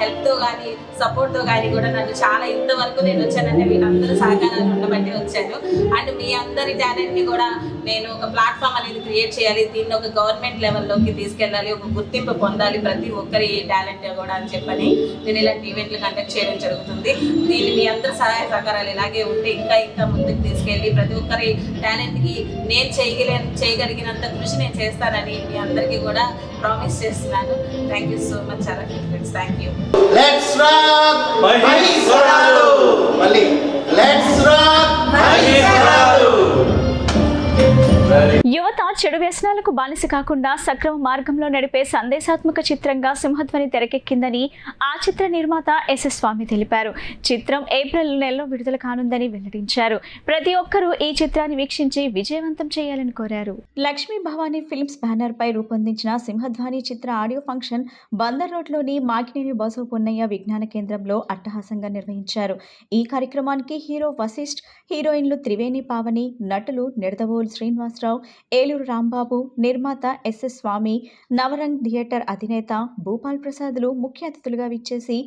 హెల్ప్తో కానీ, సపోర్ట్తో కానీ కూడా నన్ను చాలా ఇంతవరకు నేను వచ్చానంటే వీళ్ళందరూ సహకారాలు ఉండబట్టి వచ్చాను. అండ్ మీ అందరి టాలెంట్ని కూడా నేను ఒక ప్లాట్ఫామ్ అనేది క్రియేట్ చేయాలి, దీన్ని ఒక గవర్నమెంట్ లెవెల్లోకి తీసుకెళ్ళాలి, ఒక గుర్తింపు పొందాలి ప్రతి ఒక్కరి టాలెంట్ కూడా అని చెప్పని నేను ఇలాంటి ఈవెంట్లు కండక్ట్ చేయడం జరుగుతుంది. దీన్ని మీ అందరి సహాయ సహకారాలు ఇలాగే ఉంటే ఇంకా ముందుకు తీసుకెళ్ళి ప్రతి ఒక్కరి టాలెంట్కి నేను చేయగలిగినంత కృషి నేను చేస్తానని మీ అందరికీ కూడా ప్రామిస్ చేస్తున్నాను. Thank you so much. చాలా friends, thank you. Let's rock మహేశ్వరాలు. మళ్ళీ లెట్స్ రాక్ మహేశ్వరాలు. యువత చెడు వ్యసనాలకు బానిస కాకుండా సక్రమ మార్గంలో నడిపే సందేశాత్మక చిత్రంగా సింహధ్వని తెరకెక్కిందని ఆ చిత్ర నిర్మాత ఎస్ఎస్ స్వామి తెలిపారు. చిత్రం ఏప్రిల్ నెలలో విడుదల కానుందని వెల్లడించారు. ప్రతి ఒక్కరూ ఈ చిత్రాన్ని వీక్షించి విజయవంతం చేయాలని కోరారు. లక్ష్మీ భవానీ ఫిల్మ్స్ బ్యానర్ పై రూపొందించిన సింహధ్వని చిత్ర ఆడియో ఫంక్షన్ బందర్ రోడ్లోని మాకినేని బసవ పున్నయ్య విజ్ఞాన కేంద్రంలో అట్టహాసంగా నిర్వహించారు. ఈ కార్యక్రమానికి హీరో వశిష్ఠ్, హీరోయిన్లు త్రివేణి పావని, నటులు నిడదవోలు శ్రీనివాసరావు, ఏలూరు రాంబాబు, నిర్మాత ఎస్ఎస్ స్వామి, నవరంగ్ థియేటర్ అధినేత భూపాల్ ప్రసాద్లు ముఖ్య అతిథులుగా విచ్చేసి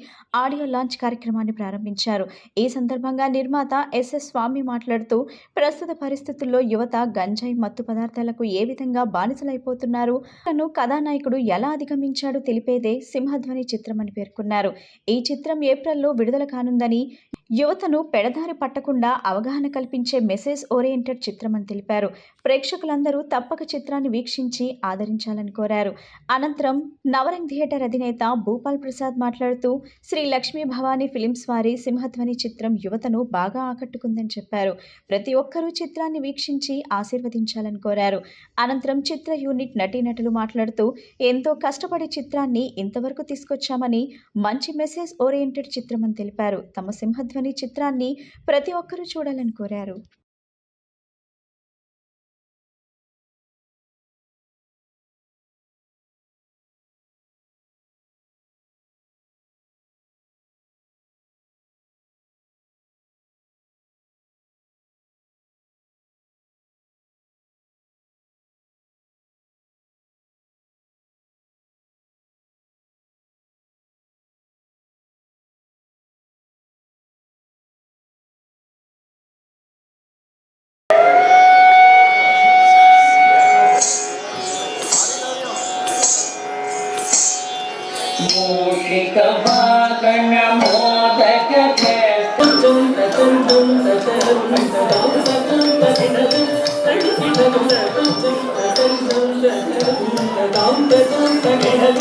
ఆడియో లాంచ్ కార్యక్రమాన్ని ప్రారంభించారు. ఈ సందర్భంగా నిర్మాత ఎస్ఎస్ స్వామి మాట్లాడుతూ ప్రస్తుత పరిస్థితుల్లో యువత గంజాయి మత్తు పదార్థాలకు ఏ విధంగా బానిసలైపోతున్నారు, కథానాయకుడు ఎలా అధిగమించాడో తెలిపేదే సింహధ్వని చిత్రమని పేర్కొన్నారు. ఈ చిత్రం ఏప్రిల్లో విడుదల కానుందని, యువతను పెడదారి పట్టకుండా అవగాహన కల్పించే మెసేజ్ ఓరియంటెడ్ చిత్రమని తెలిపారు. ప్రేక్షకులందరూ తప్పక చిత్రాన్ని వీక్షించి ఆదరించాలని కోరారు. అనంతరం నవరంగ్ థియేటర్ అధినేత భూపాల్ ప్రసాద్ మాట్లాడుతూ శ్రీ లక్ష్మీ భవానీ ఫిలిమ్స్ వారి సింహధ్వని చిత్రం యువతను బాగా ఆకట్టుకుందని చెప్పారు. ప్రతి ఒక్కరూ చిత్రాన్ని వీక్షించి ఆశీర్వదించాలని కోరారు. అనంతరం చిత్ర యూనిట్ నటీనటులు మాట్లాడుతూ ఎంతో కష్టపడి చిత్రాన్ని ఇంతవరకు తీసుకొచ్చామని, మంచి మెసేజ్ ఓరియంటెడ్ చిత్రమని తెలిపారు. తమ సింహధ్వని చిత్రాన్ని ప్రతి ఒక్కరూ చూడాలని కోరారు.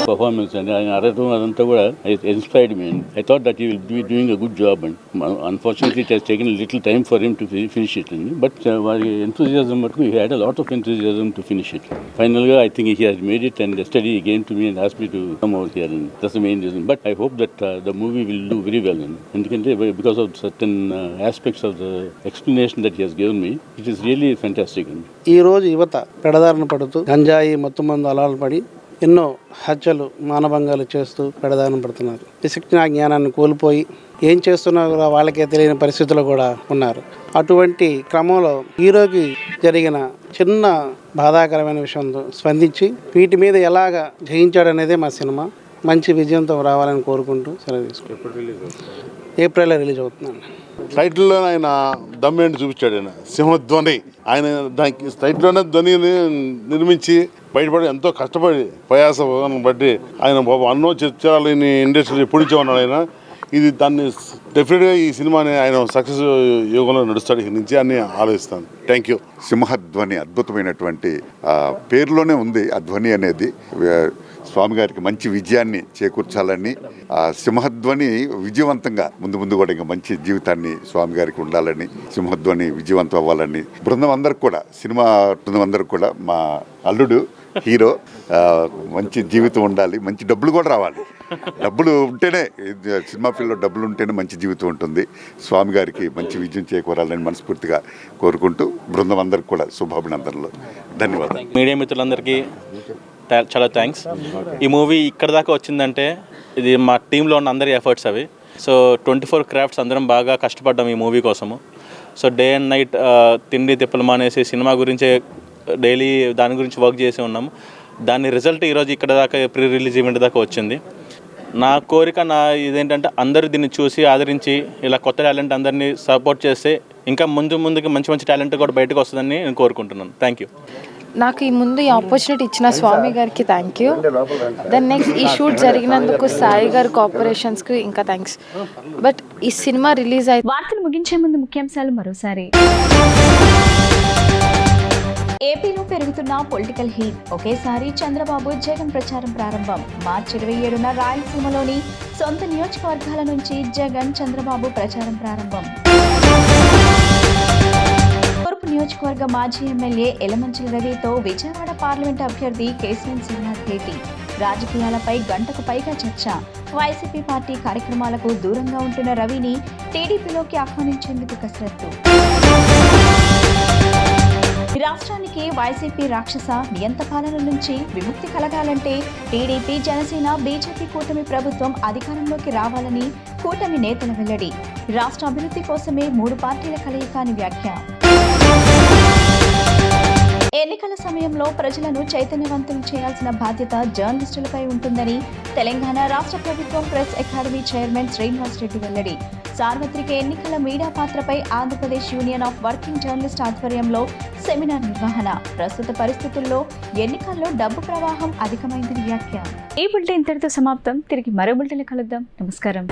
performance and adanతా కూడా it inspired me. I thought that he will be doing a good job, and unfortunately it has taken a little time for him to finish it. But enthusiasm, he had a lot of enthusiasm to finish it. Finally, I think he has made it, and yesterday he came to me and asked me to come over here, and that's the main reason. But I hope that the movie will do very well, and because of certain aspects of the explanation that he has given me, it is really fantastic. ఈ రోజు యువత పెడదారిన పడుతూ గంజాయి మత్తుమందు అలవాటు పడి ఎన్నో హత్యలు మానభంగాలు చేస్తూ పెడదారిన పడుతున్నారు. విచక్షణ జ్ఞానాన్ని కోల్పోయి ఏం చేస్తున్నారో వాళ్ళకే తెలియని పరిస్థితుల్లో కూడా ఉన్నారు. అటువంటి క్రమంలో ఈరోజు జరిగిన చిన్న బాధాకరమైన విషయంతో స్పందించి వీటి మీద ఎలాగ జయించాడనేదే మా సినిమా. మంచి విజయంతో రావాలని కోరుకుంటూ సెలవు తీసుకుంటాం. ఏప్రిల్లో రిలీజ్ అవుతుందండి. టైటిల్లో ఆయన దమ్మేంటి చూపించాడు. ఆయన సింహధ్వని, ఆయన దానికి టైటిల్లోనే ధ్వనిని నిర్మించి బయటపడి ఎంతో కష్టపడి ప్రయాసం బట్టి ఆయన అన్నో చిత్రాలు ఇండస్ట్రీ ఎప్పుడు ఉన్నాడు ఆయన. ఇది దాన్ని డెఫినెట్గా ఈ సినిమాని ఆయన సక్సెస్ యోగంలో నడుస్తాడు ఇక్కడి నుంచి అని ఆలోచిస్తాను. Thank you. సింహధ్వని అద్భుతమైనటువంటి పేరులోనే ఉంది ఆ ధ్వని అనేది. స్వామి గారికి మంచి విజయాన్ని చేకూర్చాలని, సింహధ్వని విజయవంతంగా ముందు కూడా ఇంకా మంచి జీవితాన్ని స్వామి గారికి ఉండాలని, సింహధ్వని విజయవంతం అవ్వాలని బృందం అందరికి కూడా, సినిమా బృందం అందరికి కూడా, మా అల్లుడు హీరో మంచి జీవితం ఉండాలి, మంచి డబ్బులు కూడా రావాలి. డబ్బులు ఉంటేనే, సినిమా ఫీల్డ్లో డబ్బులు ఉంటేనే మంచి జీవితం ఉంటుంది. స్వామి గారికి మంచి విజయం చేకూరాలని మనస్ఫూర్తిగా కోరుకుంటూ బృందం అందరికి కూడా శుభాభినందనలు. ధన్యవాదాలు. మీడియా మిత్రులందరికీ చాలా థ్యాంక్స్. ఈ మూవీ ఇక్కడ దాకా వచ్చిందంటే ఇది మా టీంలో ఉన్న అందరి ఎఫర్ట్స్ అవి. సో 24 క్రాఫ్ట్స్ అందరం బాగా కష్టపడ్డాం ఈ మూవీ కోసము. సో డే అండ్ నైట్ తిండి తిప్పలు మానేసి సినిమా గురించే డైలీ దాని గురించి వర్క్ చేసి ఉన్నాము. దాని రిజల్ట్ ఈరోజు ఇక్కడ దాకా ప్రీ రిలీజ్ ఈవెంట్ దాకా వచ్చింది. నా కోరిక ఇదేంటంటే అందరూ దీన్ని చూసి ఆదరించి ఇలా కొత్త టాలెంట్ అందరినీ సపోర్ట్ చేస్తే ఇంకా ముందుకి మంచి టాలెంట్ కూడా బయటకు వస్తుందని నేను కోరుకుంటున్నాను. Thank you. నాకు ఈ ఆపర్చునిటీ ఇచ్చిన స్వామి గారికి థ్యాంక్ యూ. దెన్ నెక్స్ట్ ఈ షూట్ జరిగినందుకు సాయి గారి కోఆపరేషన్స్కి ఇంకా థ్యాంక్స్. బట్ ఈ సినిమా రిలీజ్ అయి వార్తలు ముగించే ముందు ముఖ్యాంశాలు మరోసారి. ఏపీలో పెరుగుతున్న పొలిటికల్ హీట్. ఒకేసారి చంద్రబాబు జగన్ ప్రచారం ప్రారంభం. మార్చి 27న రాయలసీమలోని సొంత నియోజకవర్గాల నుంచి జగన్ చంద్రబాబు ప్రచారం ప్రారంభం. తూర్పు నియోజకవర్గ మాజీ ఎమ్మెల్యే ఎలమంచిలి రవితో విజయవాడ పార్లమెంట్ అభ్యర్థి కేశవన్ శ్రీనాథ్ భేటీ. రాజకీయాలపై గంటకు పైగా చర్చ. వైసీపీ పార్టీ కార్యక్రమాలకు దూరంగా ఉంటున్న రవిని టీడీపీలోకి ఆహ్వానించేందుకు కసరత్తు. రాష్ట్రానికి వైసీపీ రాక్షస నియంత పాలన నుంచి విముక్తి కలగాలంటే టీడీపీ, జనసేన, బీజేపీ కూటమి ప్రభుత్వం అధికారంలోకి రావాలని కూటమి నేతల వెల్లడి. రాష్ట్ర అభివృద్ధి కోసమే 3 పార్టీల కలయిక అని వ్యాఖ్య. ఎన్నికల సమయంలో ప్రజలను చైతన్యవంతులు చేయాల్సిన బాధ్యత జర్నలిస్టులపై ఉంటుందని తెలంగాణ రాష్ట్ర ప్రభుత్వం press academy chairman Srinivas Reddy వెల్లడి. సార్వత్రిక ఎన్నికల మీడియా పాత్రపై Andhra Pradesh Union of Working Journalist ఆధ్వర్యంలో సెమినార్ నిర్వహణ. ప్రస్తుత పరిస్థితుల్లో ఎన్నికల్లో డబ్బు ప్రవాహం అధికమైందని వ్యాఖ్య. ఈ బులెటిన్ ఇంతటితో సమాప్తం. తిరిగి మరో బులెటిన్లో కలుద్దాం. నమస్కారం.